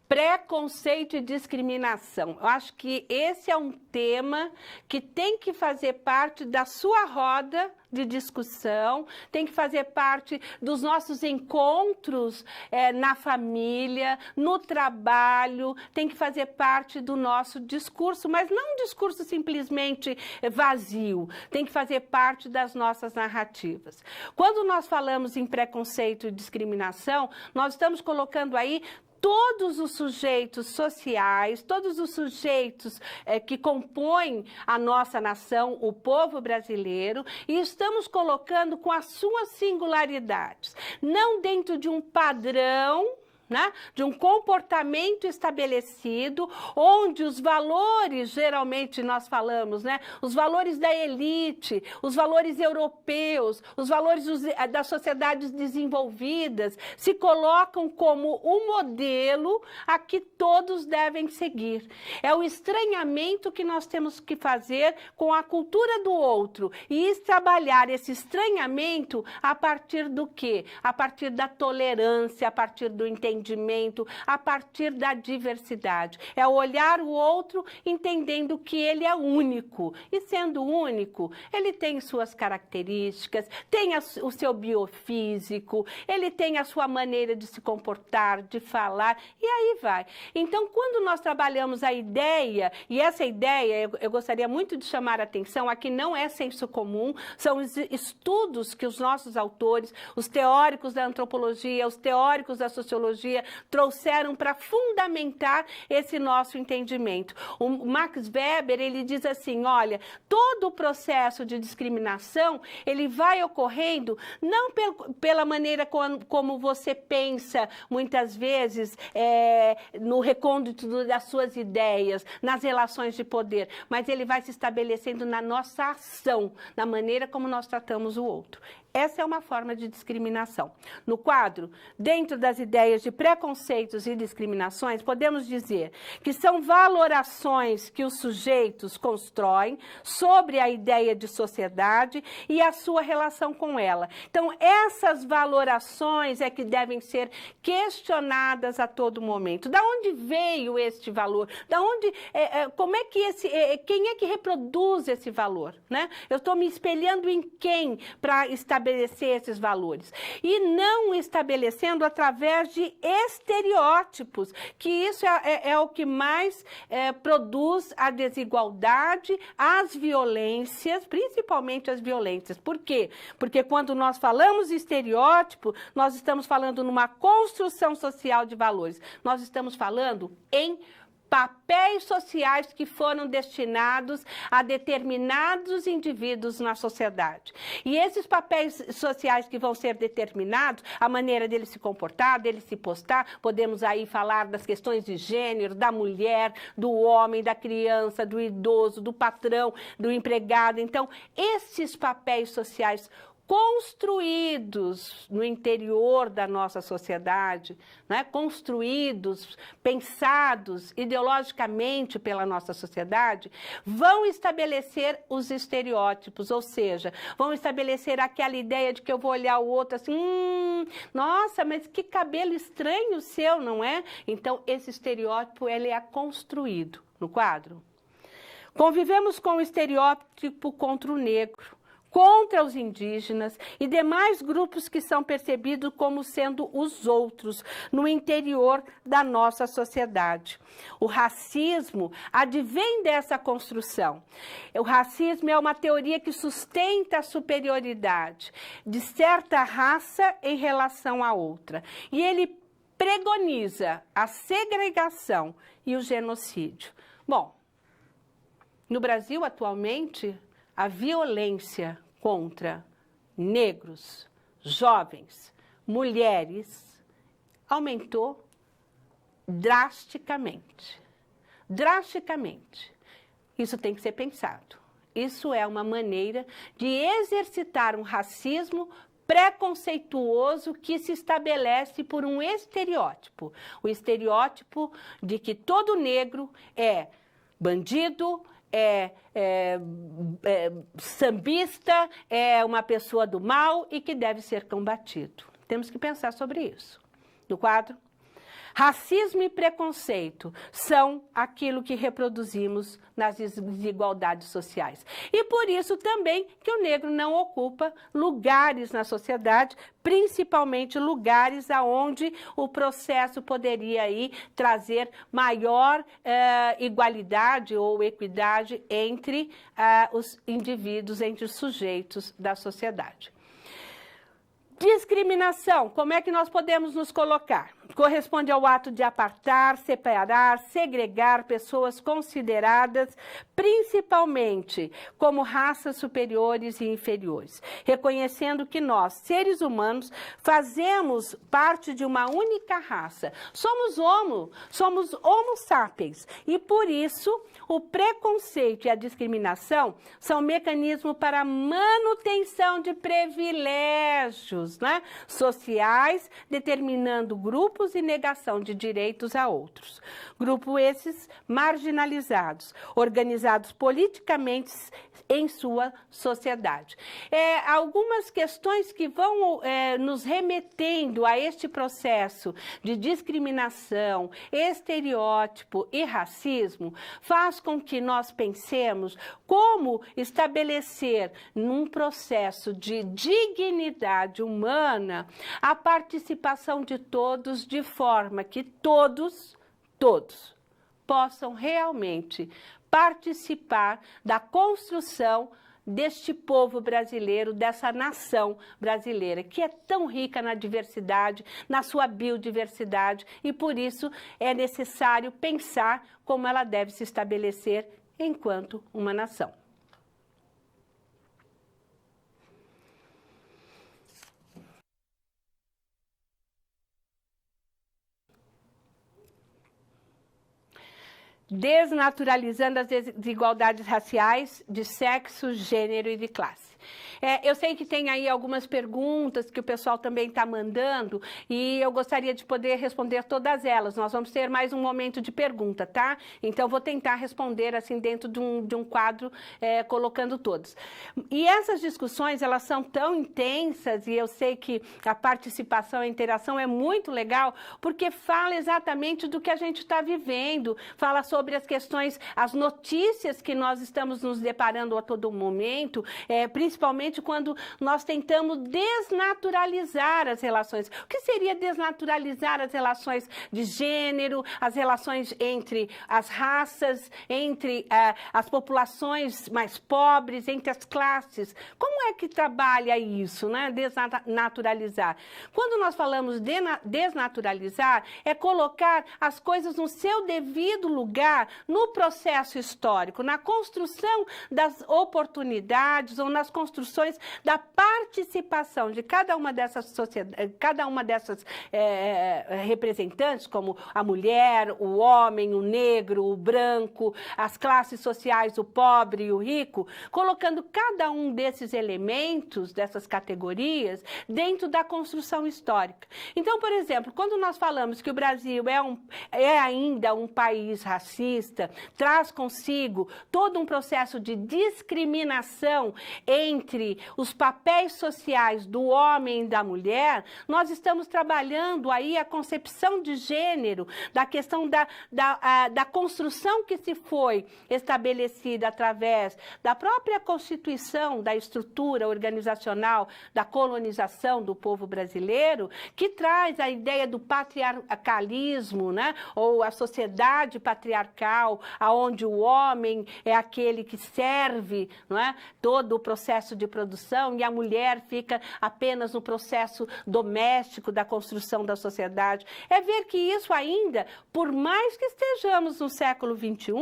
Speaker 1: Preconceito e discriminação. Eu acho que esse é um tema que tem que fazer parte da sua roda de discussão, tem que fazer parte dos nossos encontros na família, no trabalho, tem que fazer parte do nosso discurso, mas não um discurso simplesmente vazio, tem que fazer parte das nossas narrativas. Quando nós falamos em preconceito e discriminação, nós estamos colocando aí todos os sujeitos sociais, todos os sujeitos que compõem a nossa nação, o povo brasileiro, e estamos colocando com as suas singularidades, não dentro de um padrão, né, de um comportamento estabelecido, onde os valores, geralmente nós falamos, né, os valores da elite, os valores europeus, os valores das sociedades desenvolvidas, se colocam como um modelo a que todos devem seguir. É o estranhamento que nós temos que fazer com a cultura do outro e trabalhar esse estranhamento a partir do quê? A partir da tolerância, a partir do entendimento, a partir da diversidade. É olhar o outro entendendo que ele é único. E sendo único, ele tem suas características, tem o seu biofísico, ele tem a sua maneira de se comportar, de falar, e aí vai. Então, quando nós trabalhamos a ideia, e essa ideia, eu gostaria muito de chamar a atenção, aqui não é senso comum, são estudos que os nossos autores, os teóricos da antropologia, os teóricos da sociologia, trouxeram para fundamentar esse nosso entendimento. O Max Weber, ele diz assim, olha, todo o processo de discriminação, ele vai ocorrendo não pela maneira como você pensa, muitas vezes, no recôndito das suas ideias, nas relações de poder, mas ele vai se estabelecendo na nossa ação, na maneira como nós tratamos o outro. Essa é uma forma de discriminação. No quadro, dentro das ideias de preconceitos e discriminações, podemos dizer que são valorações que os sujeitos constroem sobre a ideia de sociedade e a sua relação com ela. Então, essas valorações é que devem ser questionadas a todo momento. Da onde veio este valor? Da onde, como é que quem é que reproduz esse valor? Né? Eu estou me espelhando em quem para estabelecer esses valores e não estabelecendo através de estereótipos, que isso é o que mais produz a desigualdade, as violências, principalmente as violências. Por quê? Porque quando nós falamos de estereótipo, nós estamos falando numa construção social de valores. Nós estamos falando em papéis sociais que foram destinados a determinados indivíduos na sociedade. E esses papéis sociais que vão ser determinados, a maneira dele se comportar, dele se postar, podemos aí falar das questões de gênero, da mulher, do homem, da criança, do idoso, do patrão, do empregado. Então, esses papéis sociais construídos no interior da nossa sociedade, né? Construídos, pensados ideologicamente pela nossa sociedade, vão estabelecer os estereótipos, ou seja, vão estabelecer aquela ideia de que eu vou olhar o outro assim, nossa, mas que cabelo estranho o seu, não é? Então, esse estereótipo, ele é construído no quadro. Convivemos com o estereótipo contra o negro, contra os indígenas e demais grupos que são percebidos como sendo os outros no interior da nossa sociedade. O racismo advém dessa construção. O racismo é uma teoria que sustenta a superioridade de certa raça em relação à outra. E ele pregoniza a segregação e o genocídio. Bom, no Brasil, atualmente, a violência contra negros, jovens, mulheres, aumentou drasticamente. Drasticamente. Isso tem que ser pensado. Isso é uma maneira de exercitar um racismo preconceituoso que se estabelece por um estereótipo. O estereótipo de que todo negro é bandido, sambista, é uma pessoa do mal e que deve ser combatido. Temos que pensar sobre isso. No quadro, racismo e preconceito são aquilo que reproduzimos nas desigualdades sociais. E por isso também que o negro não ocupa lugares na sociedade, principalmente lugares aonde o processo poderia aí trazer maior igualdade ou equidade entre os indivíduos, entre os sujeitos da sociedade. Discriminação, como é que nós podemos nos colocar? Corresponde ao ato de apartar, separar, segregar pessoas consideradas principalmente como raças superiores e inferiores, reconhecendo que nós, seres humanos, fazemos parte de uma única raça. Somos homo sapiens e por isso o preconceito e a discriminação são mecanismos para a manutenção de privilégios, né, sociais, determinando grupos e negação de direitos a outros. Grupos esses marginalizados, organizados politicamente em sua sociedade. Algumas questões que vão nos remetendo a este processo de discriminação, estereótipo e racismo, faz com que nós pensemos como estabelecer num processo de dignidade humana a participação de todos de forma que todos possam realmente participar da construção deste povo brasileiro, dessa nação brasileira, que é tão rica na diversidade, na sua biodiversidade, e por isso é necessário pensar como ela deve se estabelecer enquanto uma nação. Desnaturalizando as desigualdades raciais de sexo, gênero e de classe. Eu sei que tem aí algumas perguntas que o pessoal também está mandando e eu gostaria de poder responder todas elas. Nós vamos ter mais um momento de pergunta, tá? Então, vou tentar responder assim dentro de um quadro, colocando todos. E essas discussões, elas são tão intensas e eu sei que a participação, a interação é muito legal porque fala exatamente do que a gente está vivendo, fala sobre as questões, as notícias que nós estamos nos deparando a todo momento, principalmente principalmente quando nós tentamos desnaturalizar as relações. O que seria desnaturalizar as relações de gênero, as relações entre as raças, entre as populações mais pobres, entre as classes? Como é que trabalha isso, né? Desnaturalizar. Quando nós falamos de desnaturalizar, é colocar as coisas no seu devido lugar no processo histórico, na construção das oportunidades ou nas construções da participação de cada uma dessas sociedades, cada uma dessas representantes, como a mulher, o homem, o negro, o branco, as classes sociais, o pobre e o rico, colocando cada um desses elementos, dessas categorias, dentro da construção histórica. Então, por exemplo, quando nós falamos que o Brasil é ainda um país racista, traz consigo todo um processo de discriminação entre os papéis sociais do homem e da mulher, nós estamos trabalhando aí a concepção de gênero, da questão da construção que se foi estabelecida através da própria Constituição, da estrutura organizacional, da colonização do povo brasileiro, que traz a ideia do patriarcalismo, né? Ou a sociedade patriarcal, onde o homem é aquele que serve, não é? Todo o processo de produção e a mulher fica apenas no processo doméstico da construção da sociedade. É ver que isso ainda, por mais que estejamos no século XXI,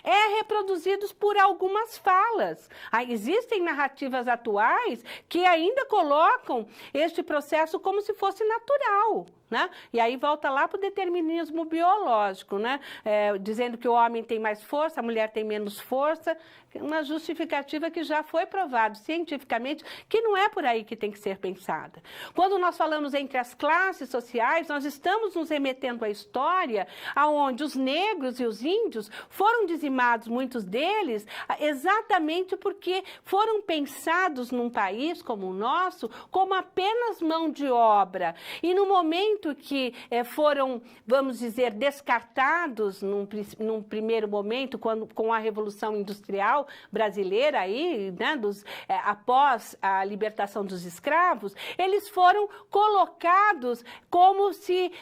Speaker 1: é reproduzido por algumas falas. Existem narrativas atuais que ainda colocam este processo como se fosse natural, né? E aí volta lá para o determinismo biológico, né? Dizendo que o homem tem mais força, a mulher tem menos força, uma justificativa que já foi provado cientificamente que não é por aí que tem que ser pensada. Quando nós falamos entre as classes sociais, nós estamos nos remetendo à história onde os negros e os índios foram dizimados, muitos deles, exatamente porque foram pensados num país como o nosso como apenas mão de obra. E no momento que foram, vamos dizer, descartados num primeiro momento, com a Revolução Industrial brasileira, aí, né, após a libertação dos escravos, eles foram colocados como se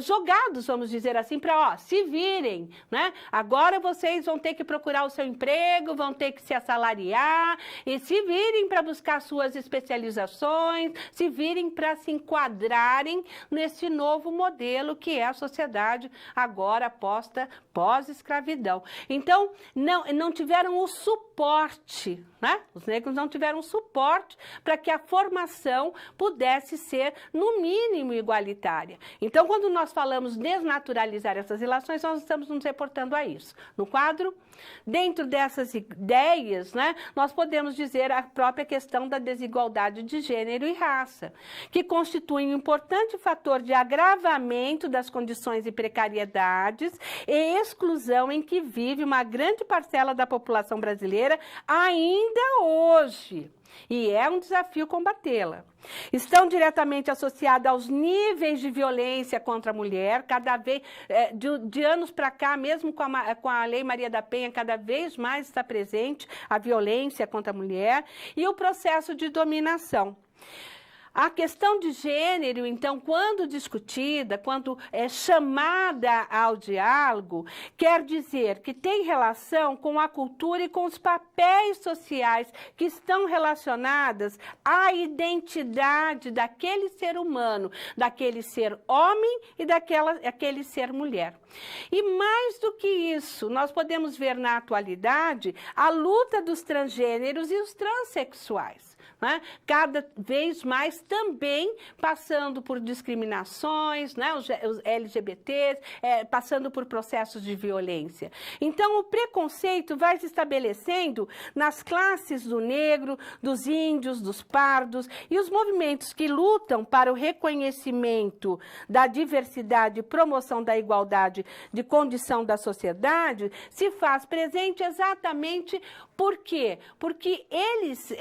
Speaker 1: jogados, vamos dizer assim, para se virem, né? Agora vocês vão ter que procurar o seu emprego, vão ter que se assalariar e se virem para buscar suas especializações, se virem para se enquadrarem nesse novo modelo que é a sociedade agora posta pós-escravidão. Então, não tiveram o suporte, né? Os negros não tiveram suporte para que a formação pudesse ser, no mínimo, igualitária. Então, quando nós falamos desnaturalizar essas relações, nós estamos nos reportando a isso. No quadro, dentro dessas ideias, né, nós podemos dizer a própria questão da desigualdade de gênero e raça, que constitui um importante fator de agravamento das condições de precariedades e exclusão em que vive uma grande parcela da população brasileira ainda hoje. E é um desafio combatê-la. Estão diretamente associados aos níveis de violência contra a mulher, cada vez, de anos para cá, mesmo com a Lei Maria da Penha, cada vez mais está presente a violência contra a mulher e o processo de dominação. A questão de gênero, então, quando discutida, quando é chamada ao diálogo, quer dizer que tem relação com a cultura e com os papéis sociais que estão relacionados à identidade daquele ser humano, daquele ser homem e daquele ser mulher. E mais do que isso, nós podemos ver na atualidade a luta dos transgêneros e os transexuais, né? Cada vez mais também passando por discriminações, né? Os LGBTs, passando por processos de violência. Então, o preconceito vai se estabelecendo nas classes do negro, dos índios, dos pardos, e os movimentos que lutam para o reconhecimento da diversidade e promoção da igualdade de condição da sociedade se faz presente exatamente por quê? Porque eles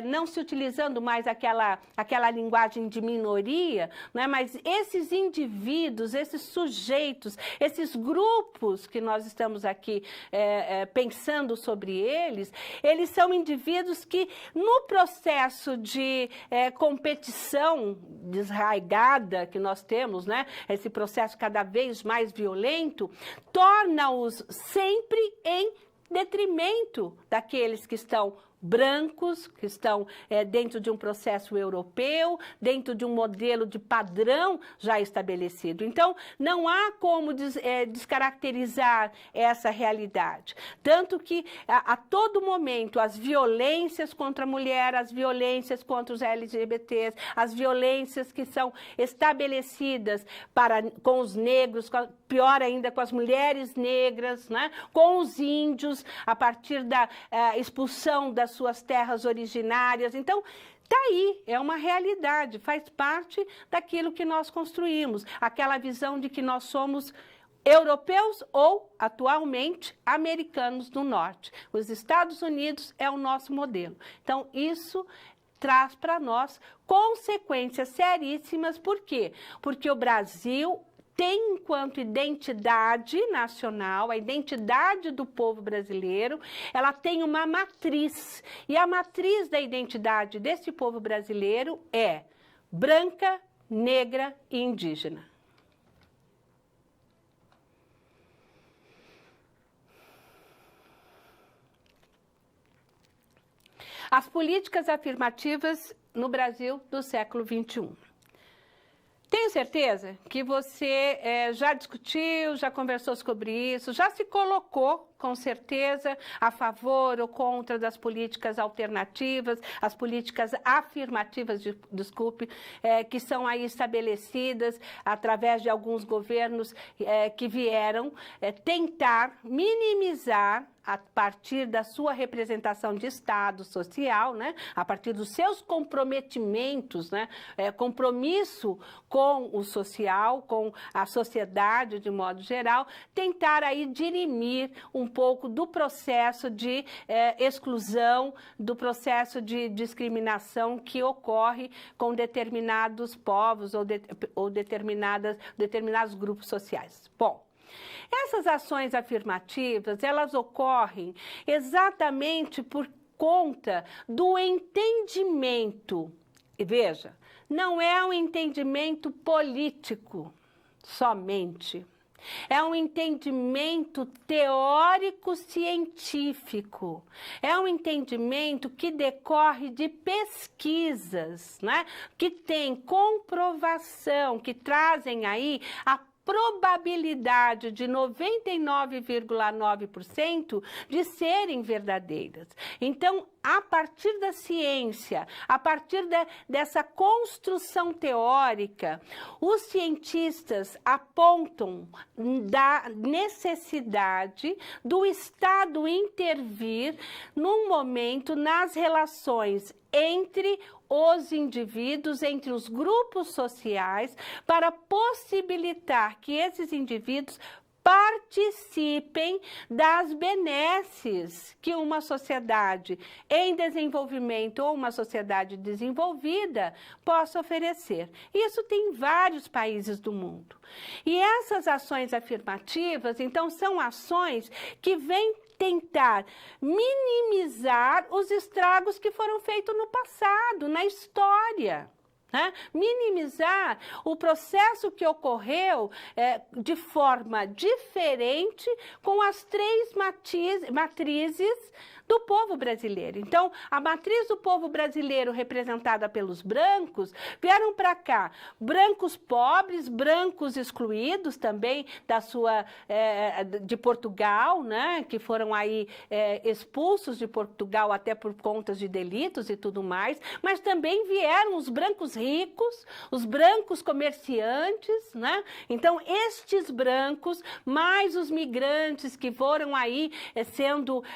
Speaker 1: não se utilizando mais aquela linguagem de minoria, né? Mas esses indivíduos, esses sujeitos, esses grupos que nós estamos aqui pensando sobre eles são indivíduos que, no processo de competição desraigada que nós temos, né? Esse processo cada vez mais violento, torna-os sempre em detrimento daqueles que estão brancos, que estão dentro de um processo europeu, dentro de um modelo de padrão já estabelecido. Então, não há como descaracterizar essa realidade. Tanto que, a todo momento, as violências contra a mulher, as violências contra os LGBTs, as violências que são estabelecidas com os negros, pior ainda com as mulheres negras, né? Com os índios, a partir da expulsão das suas terras originárias. Então, está aí, é uma realidade, faz parte daquilo que nós construímos, aquela visão de que nós somos europeus ou, atualmente, americanos do norte. Os Estados Unidos é o nosso modelo. Então, isso traz para nós consequências seríssimas. Por quê? Porque o Brasil tem, enquanto identidade nacional, a identidade do povo brasileiro, ela tem uma matriz. E a matriz da identidade desse povo brasileiro é branca, negra e indígena. As políticas afirmativas no Brasil do século XXI. Tenho certeza que você já discutiu, já conversou sobre isso, já se colocou, com certeza, a favor ou contra das políticas alternativas, as políticas afirmativas, desculpe, que são aí estabelecidas através de alguns governos que vieram tentar minimizar, a partir da sua representação de Estado social, né, a partir dos seus comprometimentos, né, compromisso com o social, com a sociedade de modo geral, tentar aí dirimir um pouco do processo de exclusão, do processo de discriminação que ocorre com determinados povos ou determinados grupos sociais. Bom, essas ações afirmativas, elas ocorrem exatamente por conta do entendimento. E veja, não é um entendimento político somente. É um entendimento teórico-científico. É um entendimento que decorre de pesquisas, né? Que tem comprovação, que trazem aí a probabilidade de 99,9% de serem verdadeiras. Então, a partir da ciência, a partir dessa construção teórica, os cientistas apontam da necessidade do Estado intervir num momento nas relações entre os indivíduos, entre os grupos sociais, para possibilitar que esses indivíduos participem das benesses que uma sociedade em desenvolvimento ou uma sociedade desenvolvida possa oferecer. Isso tem em vários países do mundo. E essas ações afirmativas, então, são ações que vêm tentar minimizar os estragos que foram feitos no passado, na história. Né? Minimizar o processo que ocorreu de forma diferente com as três matrizes do povo brasileiro. Então, a matriz do povo brasileiro, representada pelos brancos, vieram para cá brancos pobres, brancos excluídos também de Portugal, né? Que foram aí expulsos de Portugal até por conta de delitos e tudo mais, mas também vieram os brancos ricos, os brancos comerciantes, né? Então, estes brancos, mais os migrantes que foram aí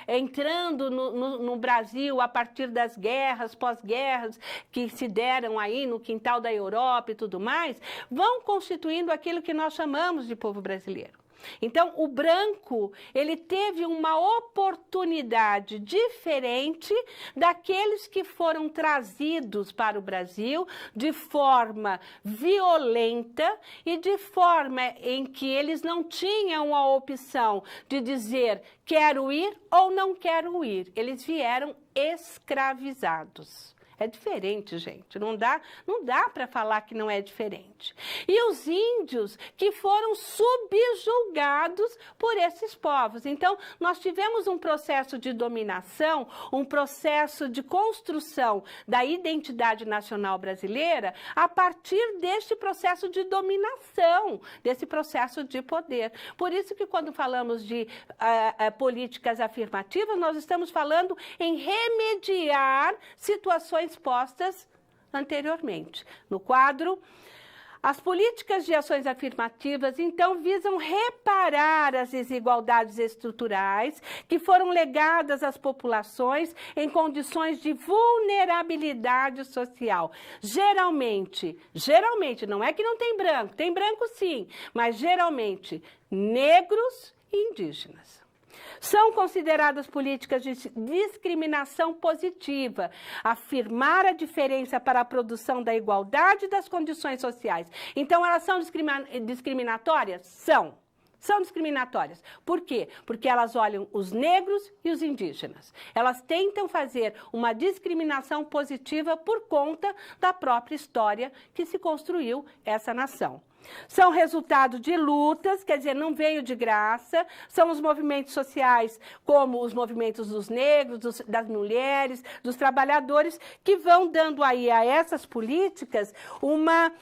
Speaker 1: entrando no Brasil a partir das guerras, pós-guerras, que se deram aí no quintal da Europa e tudo mais, vão constituindo aquilo que nós chamamos de povo brasileiro. Então, o branco, ele teve uma oportunidade diferente daqueles que foram trazidos para o Brasil de forma violenta e de forma em que eles não tinham a opção de dizer quero ir ou não quero ir. Eles vieram escravizados. É diferente, gente. Não dá para falar que não é diferente. E os índios que foram subjugados por esses povos. Então, nós tivemos um processo de dominação, um processo de construção da identidade nacional brasileira a partir deste processo de dominação, desse processo de poder. Por isso que quando falamos de políticas afirmativas, nós estamos falando em remediar situações postas anteriormente. No quadro, as políticas de ações afirmativas, então, visam reparar as desigualdades estruturais que foram legadas às populações em condições de vulnerabilidade social. Geralmente, não é que não tem branco sim, mas geralmente negros e indígenas. São consideradas políticas de discriminação positiva, afirmar a diferença para a produção da igualdade das condições sociais. Então, elas são discriminatórias? São discriminatórias. Por quê? Porque elas olham os negros e os indígenas. Elas tentam fazer uma discriminação positiva por conta da própria história que se construiu essa nação. São resultado de lutas, quer dizer, não veio de graça, são os movimentos sociais, como os movimentos dos negros, das mulheres, dos trabalhadores, que vão dando aí a essas políticas uma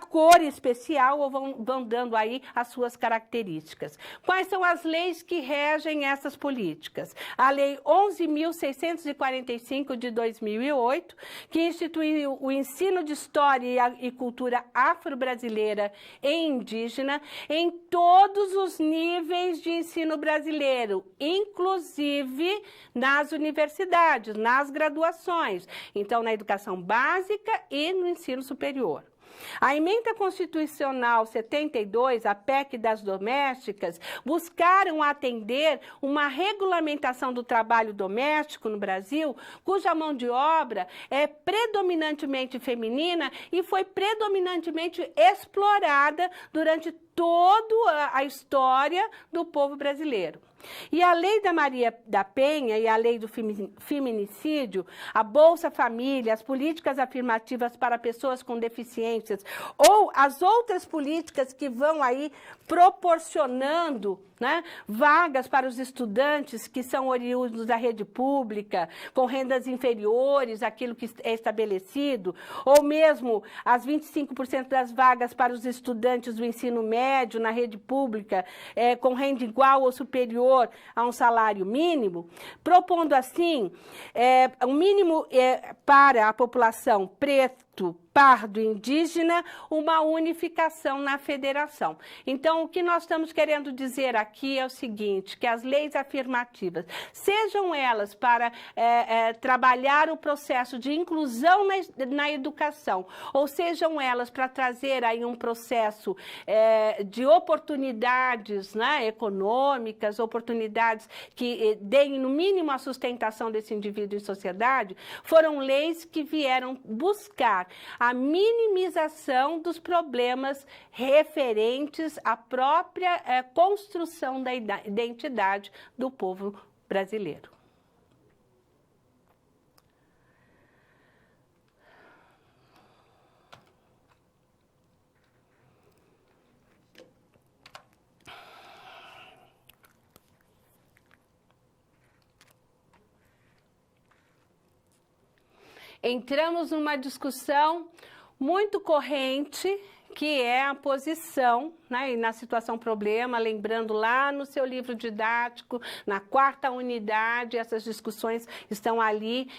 Speaker 1: cor especial ou vão dando aí as suas características. Quais são as leis que regem essas políticas? A Lei 11.645 de 2008, que instituiu o ensino de história e cultura afro-brasileira e indígena em todos os níveis de ensino brasileiro, inclusive nas universidades, nas graduações, então na educação básica e no ensino superior. A Emenda Constitucional 72, a PEC das domésticas, buscaram atender uma regulamentação do trabalho doméstico no Brasil, cuja mão de obra é predominantemente feminina e foi predominantemente explorada durante toda a história do povo brasileiro. E a Lei da Maria da Penha e a Lei do Feminicídio, a Bolsa Família, as políticas afirmativas para pessoas com deficiências ou as outras políticas que vão aí proporcionando, né, vagas para os estudantes que são oriundos da rede pública, com rendas inferiores àquilo que é estabelecido, ou mesmo as 25% das vagas para os estudantes do ensino médio na rede pública, com renda igual ou superior a um salário mínimo, propondo assim um mínimo para a população preto, pardo e indígena, uma unificação na federação. Então, o que nós estamos querendo dizer aqui é o seguinte, que as leis afirmativas, sejam elas para trabalhar o processo de inclusão na educação, ou sejam elas para trazer aí um processo de oportunidades, né, econômicas, oportunidades que deem, no mínimo, a sustentação desse indivíduo em sociedade, foram leis que vieram buscar a minimização dos problemas referentes à própria construção da identidade do povo brasileiro. Entramos numa discussão muito corrente, que é a posição, né, e na situação problema, lembrando lá no seu livro didático, na 4ª unidade, essas discussões estão ali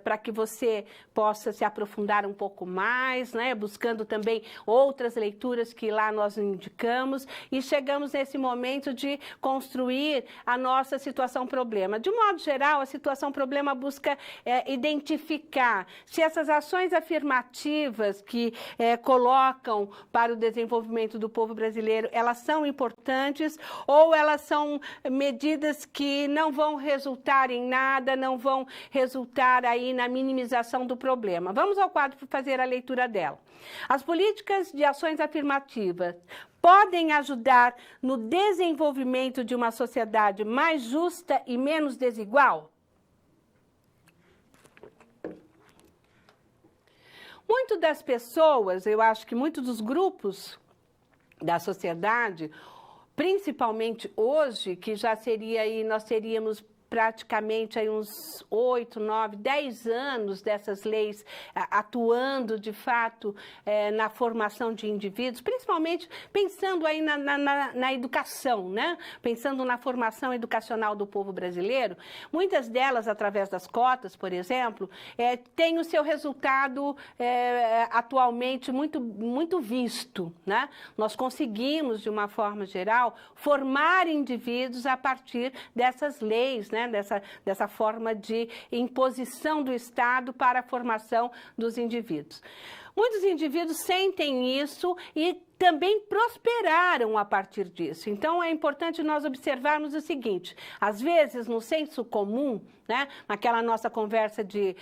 Speaker 1: para que você possa se aprofundar um pouco mais, né, buscando também outras leituras que lá nós indicamos, e chegamos nesse momento de construir a nossa situação problema. De um modo geral, a situação problema busca identificar se essas ações afirmativas que colocam para o desenvolvimento do do povo brasileiro, elas são importantes ou elas são medidas que não vão resultar em nada, não vão resultar aí na minimização do problema? Vamos ao quadro para fazer a leitura dela. As políticas de ações afirmativas podem ajudar no desenvolvimento de uma sociedade mais justa e menos desigual? Muitas das pessoas, eu acho que muitos dos grupos da sociedade, principalmente hoje, que já seria aí, nós teríamos praticamente aí uns 8, 9, 10 anos dessas leis atuando de fato na formação de indivíduos, principalmente pensando aí na educação, né? Pensando na formação educacional do povo brasileiro. Muitas delas, através das cotas, por exemplo, têm o seu resultado atualmente muito visto, né? Nós conseguimos, de uma forma geral, formar indivíduos a partir dessas leis, né? Dessa forma de imposição do Estado para a formação dos indivíduos. Muitos indivíduos sentem isso e também prosperaram a partir disso. Então, é importante nós observarmos o seguinte, às vezes, no senso comum, né, naquela nossa conversa de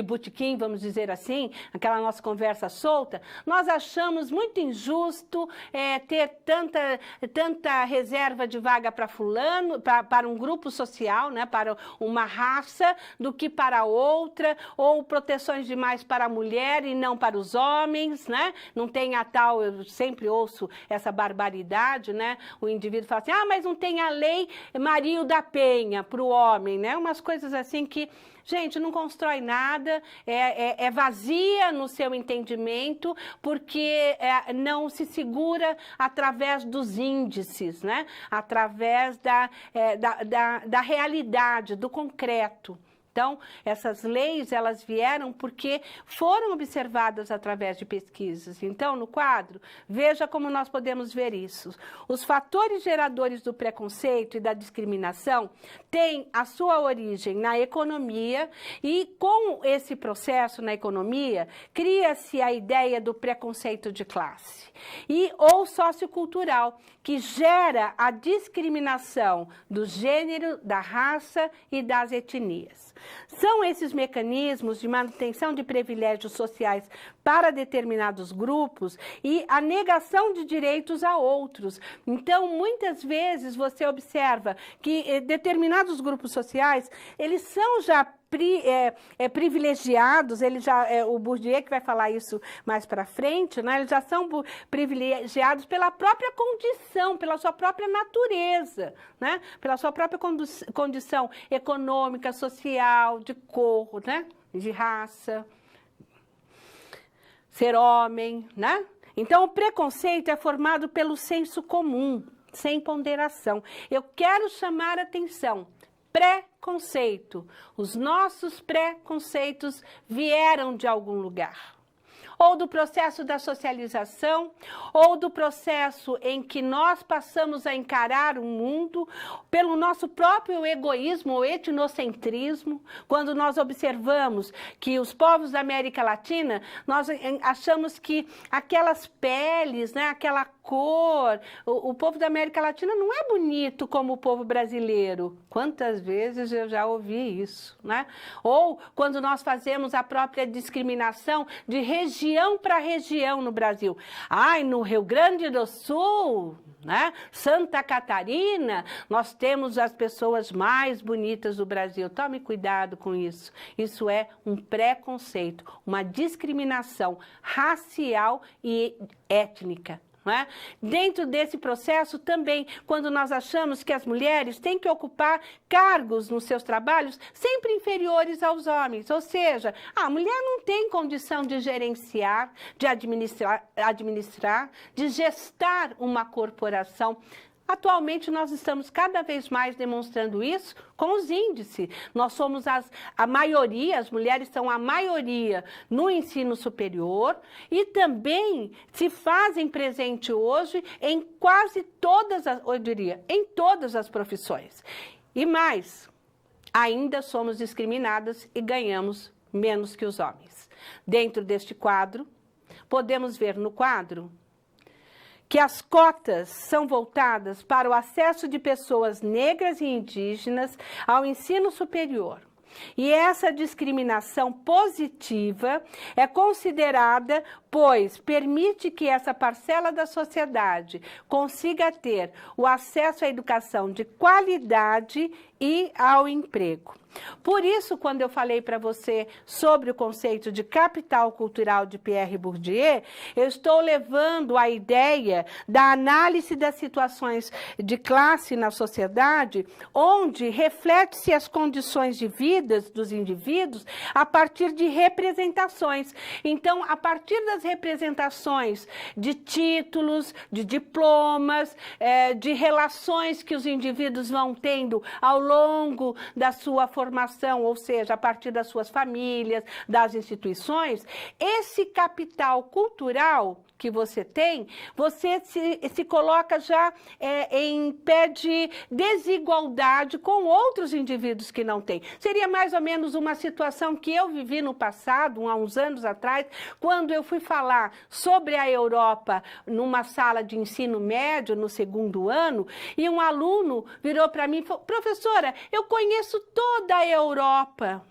Speaker 1: botequim, vamos dizer assim, aquela nossa conversa solta, nós achamos muito injusto ter tanta reserva de vaga para fulano, para um grupo social, né, para uma raça, do que para outra, ou proteções demais para a mulher e não para os homens, né? Não tem a tal, eu sempre ouço essa barbaridade, né? O indivíduo fala assim, mas não tem a lei Mario da Penha para o homem, né? Umas coisas assim que, gente, não constrói nada, é vazia no seu entendimento, porque não se segura através dos índices, né? Através da realidade, do concreto. Então, essas leis, elas vieram porque foram observadas através de pesquisas. Então, no quadro, veja como nós podemos ver isso. Os fatores geradores do preconceito e da discriminação têm a sua origem na economia e, com esse processo na economia, cria-se a ideia do preconceito de classe ou sociocultural, que gera a discriminação do gênero, da raça e das etnias. São esses mecanismos de manutenção de privilégios sociais para determinados grupos e a negação de direitos a outros. Então, muitas vezes você observa que determinados grupos sociais, eles são já privilegiados, o Bourdieu que vai falar isso mais para frente, né? Eles já são privilegiados pela própria condição, pela sua própria natureza, né? Pela sua própria condição econômica, social, de cor, né? De raça, ser homem, né? Então, o preconceito é formado pelo senso comum, sem ponderação. Eu quero chamar a atenção. Preconceito. Os nossos preconceitos vieram de algum lugar. Ou do processo da socialização, ou do processo em que nós passamos a encarar o mundo pelo nosso próprio egoísmo ou etnocentrismo, quando nós observamos que os povos da América Latina, nós achamos que aquelas peles, né, aquela cor, o povo da América Latina não é bonito como o povo brasileiro. Quantas vezes eu já ouvi isso, né? Ou quando nós fazemos a própria discriminação de região para região no Brasil. No Rio Grande do Sul, né? Santa Catarina, nós temos as pessoas mais bonitas do Brasil. Tome cuidado com isso. Isso é um preconceito, uma discriminação racial e étnica. Né? Dentro desse processo também, quando nós achamos que as mulheres têm que ocupar cargos nos seus trabalhos sempre inferiores aos homens, ou seja, a mulher não tem condição de gerenciar, de administrar, de gestar uma corporação. Atualmente, nós estamos cada vez mais demonstrando isso com os índices. Nós somos a maioria, as mulheres são a maioria no ensino superior e também se fazem presente hoje em quase todas, eu diria, em todas as profissões. E mais, ainda somos discriminadas e ganhamos menos que os homens. Dentro deste quadro, podemos ver no quadro que as cotas são voltadas para o acesso de pessoas negras e indígenas ao ensino superior. E essa discriminação positiva é considerada, pois permite que essa parcela da sociedade consiga ter o acesso à educação de qualidade e ao emprego. Por isso, quando eu falei para você sobre o conceito de capital cultural de Pierre Bourdieu, eu estou levando a ideia da análise das situações de classe na sociedade, onde reflete-se as condições de vida dos indivíduos a partir de representações. Então, a partir das representações de títulos, de diplomas, de relações que os indivíduos vão tendo ao longo da sua formação, ou seja, a partir das suas famílias, das instituições, esse capital cultural que você tem, você se coloca já em pé de desigualdade com outros indivíduos que não têm. Seria mais ou menos uma situação que eu vivi no passado, há uns anos atrás, quando eu fui falar sobre a Europa numa sala de ensino médio, no segundo ano, e um aluno virou para mim e falou: professora, eu conheço toda a Europa.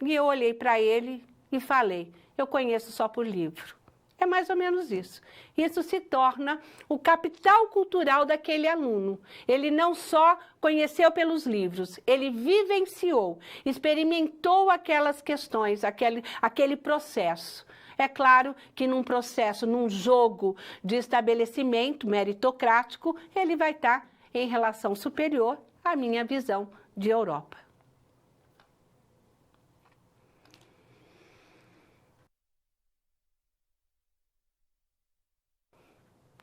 Speaker 1: E eu olhei para ele e falei: eu conheço só por livro. É mais ou menos isso. Isso se torna o capital cultural daquele aluno. Ele não só conheceu pelos livros, ele vivenciou, experimentou aquelas questões, aquele processo. É claro que num processo, num jogo de estabelecimento meritocrático, ele vai estar em relação superior à minha visão de Europa.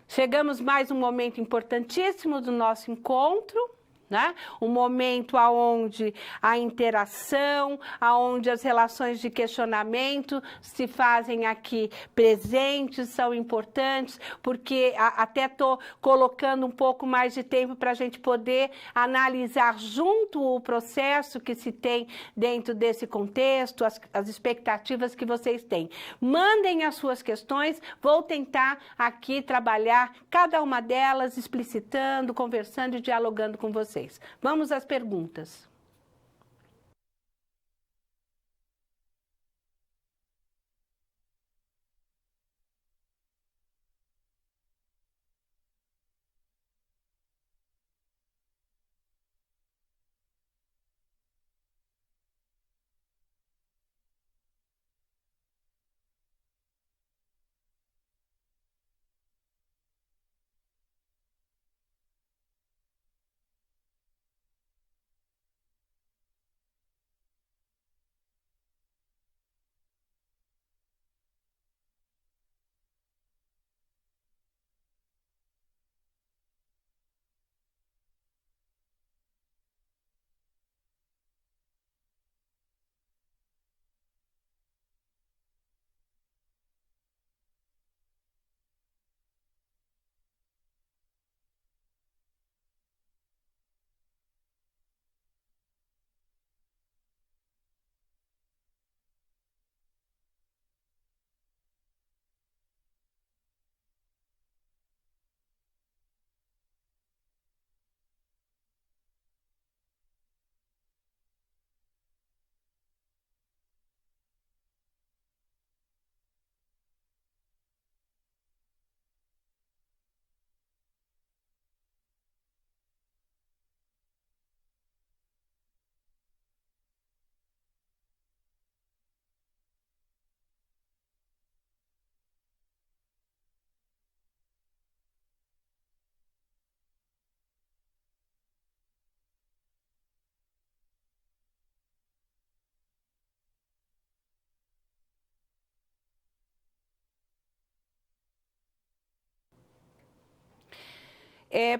Speaker 1: Chegamos mais um momento importantíssimo do nosso encontro, né? Um momento onde a interação, onde as relações de questionamento se fazem aqui presentes, são importantes, porque até estou colocando um pouco mais de tempo para a gente poder analisar junto o processo que se tem dentro desse contexto, as expectativas que vocês têm. Mandem as suas questões, vou tentar aqui trabalhar cada uma delas, explicitando, conversando e dialogando com vocês. Vamos às perguntas.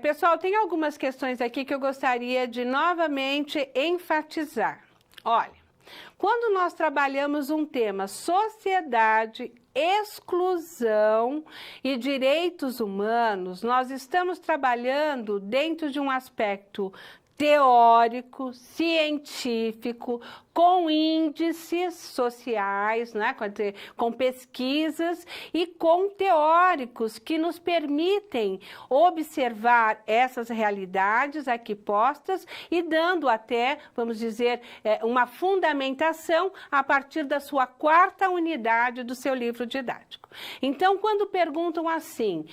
Speaker 1: Pessoal, tem algumas questões aqui que eu gostaria de novamente enfatizar. Olha, quando nós trabalhamos um tema sociedade, exclusão e direitos humanos, nós estamos trabalhando dentro de um aspecto teórico, científico, com índices sociais, né, com pesquisas e com teóricos que nos permitem observar essas realidades aqui postas e dando até, vamos dizer, uma fundamentação a partir da sua 4ª unidade do seu livro didático. Então, quando perguntam assim,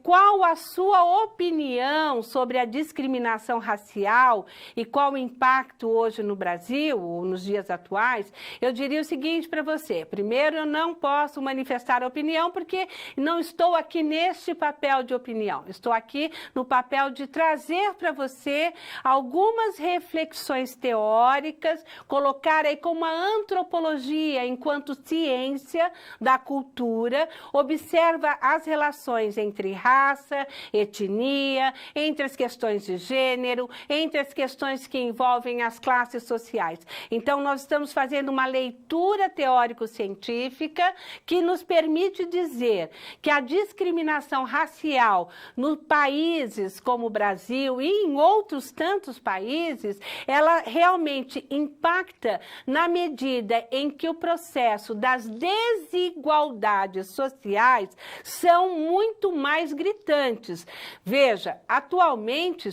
Speaker 1: qual a sua opinião sobre a discriminação racial e qual o impacto hoje no Brasil, ou nos dias atuais, eu diria o seguinte para você. Primeiro, eu não posso manifestar opinião porque não estou aqui neste papel de opinião. Estou aqui no papel de trazer para você algumas reflexões teóricas, colocar aí como a antropologia enquanto ciência da cultura, observa as relações entre raça, etnia, entre as questões de gênero, entre as questões que envolvem as classes sociais. Então, nós estamos fazendo uma leitura teórico-científica que nos permite dizer que a discriminação racial nos países como o Brasil e em outros tantos países, ela realmente impacta na medida em que o processo das desigualdades sociais são muito mais gritantes. Veja, atualmente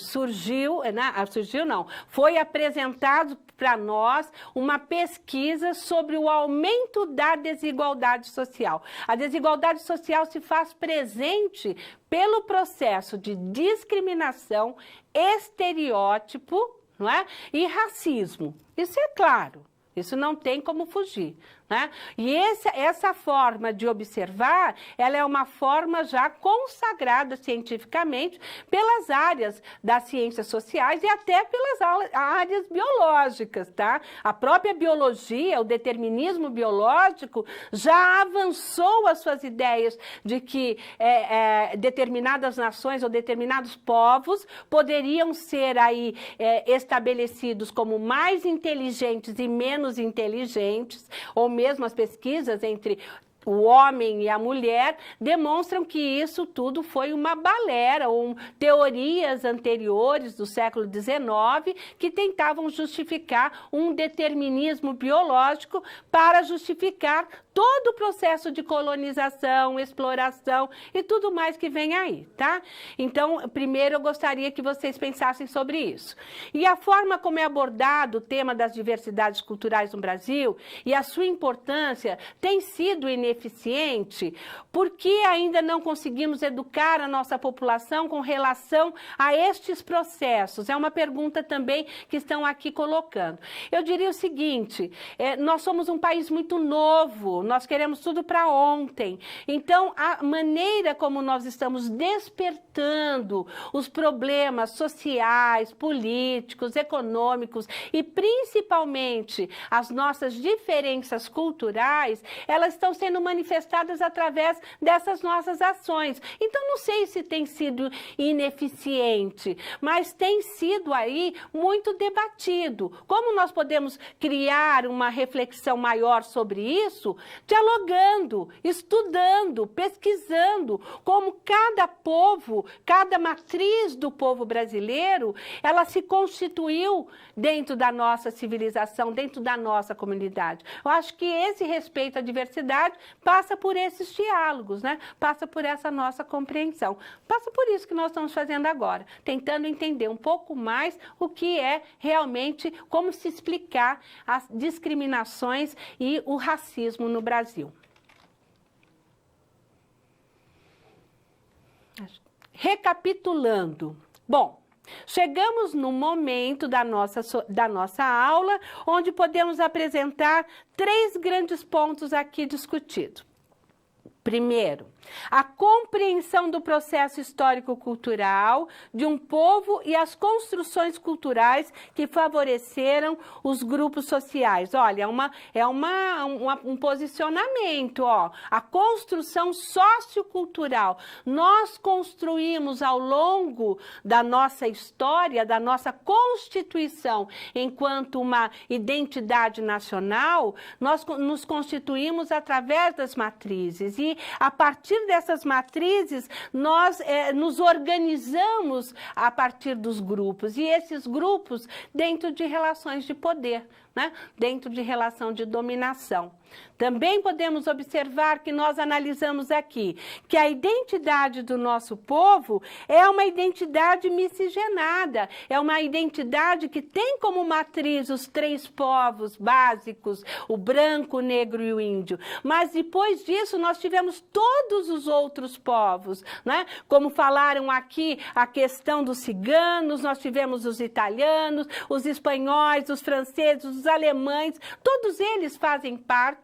Speaker 1: foi apresentado para nós uma pesquisa sobre o aumento da desigualdade social. A desigualdade social se faz presente pelo processo de discriminação, estereótipo, não é? E racismo. Isso é claro. Isso não tem como fugir, né? E essa forma de observar, ela é uma forma já consagrada cientificamente pelas áreas das ciências sociais e até pelas áreas biológicas, tá? A própria biologia, o determinismo biológico, já avançou as suas ideias de que determinadas nações ou determinados povos poderiam ser aí estabelecidos como mais inteligentes e menos inteligentes, ou mesmo as pesquisas entre o homem e a mulher demonstram que isso tudo foi uma balela, ou teorias anteriores do século XIX que tentavam justificar um determinismo biológico para justificar todo o processo de colonização, exploração e tudo mais que vem aí, tá? Então, primeiro eu gostaria que vocês pensassem sobre isso. E a forma como é abordado o tema das diversidades culturais no Brasil e a sua importância tem sido ineficiente porque ainda não conseguimos educar a nossa população com relação a estes processos. É uma pergunta também que estão aqui colocando. Eu diria o seguinte, nós somos um país muito novo, nós queremos tudo para ontem. Então, a maneira como nós estamos despertando os problemas sociais, políticos, econômicos e principalmente as nossas diferenças culturais, elas estão sendo manifestadas através dessas nossas ações. Então, não sei se tem sido ineficiente, mas tem sido aí muito debatido. Como nós podemos criar uma reflexão maior sobre isso? Dialogando, estudando, pesquisando como cada povo, cada matriz do povo brasileiro, ela se constituiu dentro da nossa civilização, dentro da nossa comunidade. Eu acho que esse respeito à diversidade passa por esses diálogos, né? Passa por essa nossa compreensão. Passa por isso que nós estamos fazendo agora, tentando entender um pouco mais o que é realmente, como se explicar as discriminações e o racismo no Brasil. Recapitulando. Bom, chegamos no momento da nossa aula, onde podemos apresentar 3 grandes pontos aqui discutidos. Primeiro, a compreensão do processo histórico-cultural de um povo e as construções culturais que favoreceram os grupos sociais. Olha, um posicionamento, ó, a construção sociocultural. Nós construímos ao longo da nossa história, da nossa Constituição, enquanto uma identidade nacional, nós nos constituímos através das matrizes e a partir dessas matrizes, nós nos organizamos a partir dos grupos, e esses grupos dentro de relações de poder. né, dentro de relação de dominação. Também podemos observar que nós analisamos aqui que a identidade do nosso povo é uma identidade miscigenada, é uma identidade que tem como matriz os três povos básicos, o branco, o negro e o índio. Mas depois disso nós tivemos todos os outros povos, né? Como falaram aqui, a questão dos ciganos, nós tivemos os italianos, os espanhóis, os franceses, os alemães, todos eles fazem parte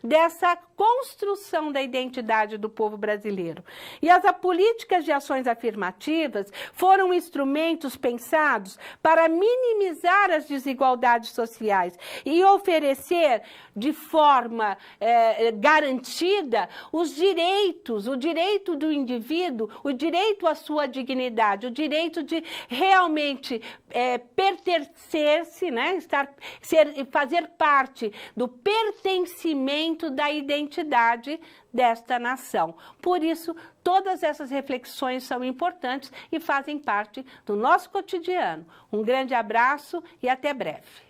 Speaker 1: dessa construção da identidade do povo brasileiro. E as políticas de ações afirmativas foram instrumentos pensados para minimizar as desigualdades sociais e oferecer de forma garantida os direitos, o direito do indivíduo, o direito à sua dignidade, o direito de realmente pertencer-se, né, fazer parte do pertencimento da identidade desta nação. Por isso, todas essas reflexões são importantes e fazem parte do nosso cotidiano. Um grande abraço e até breve.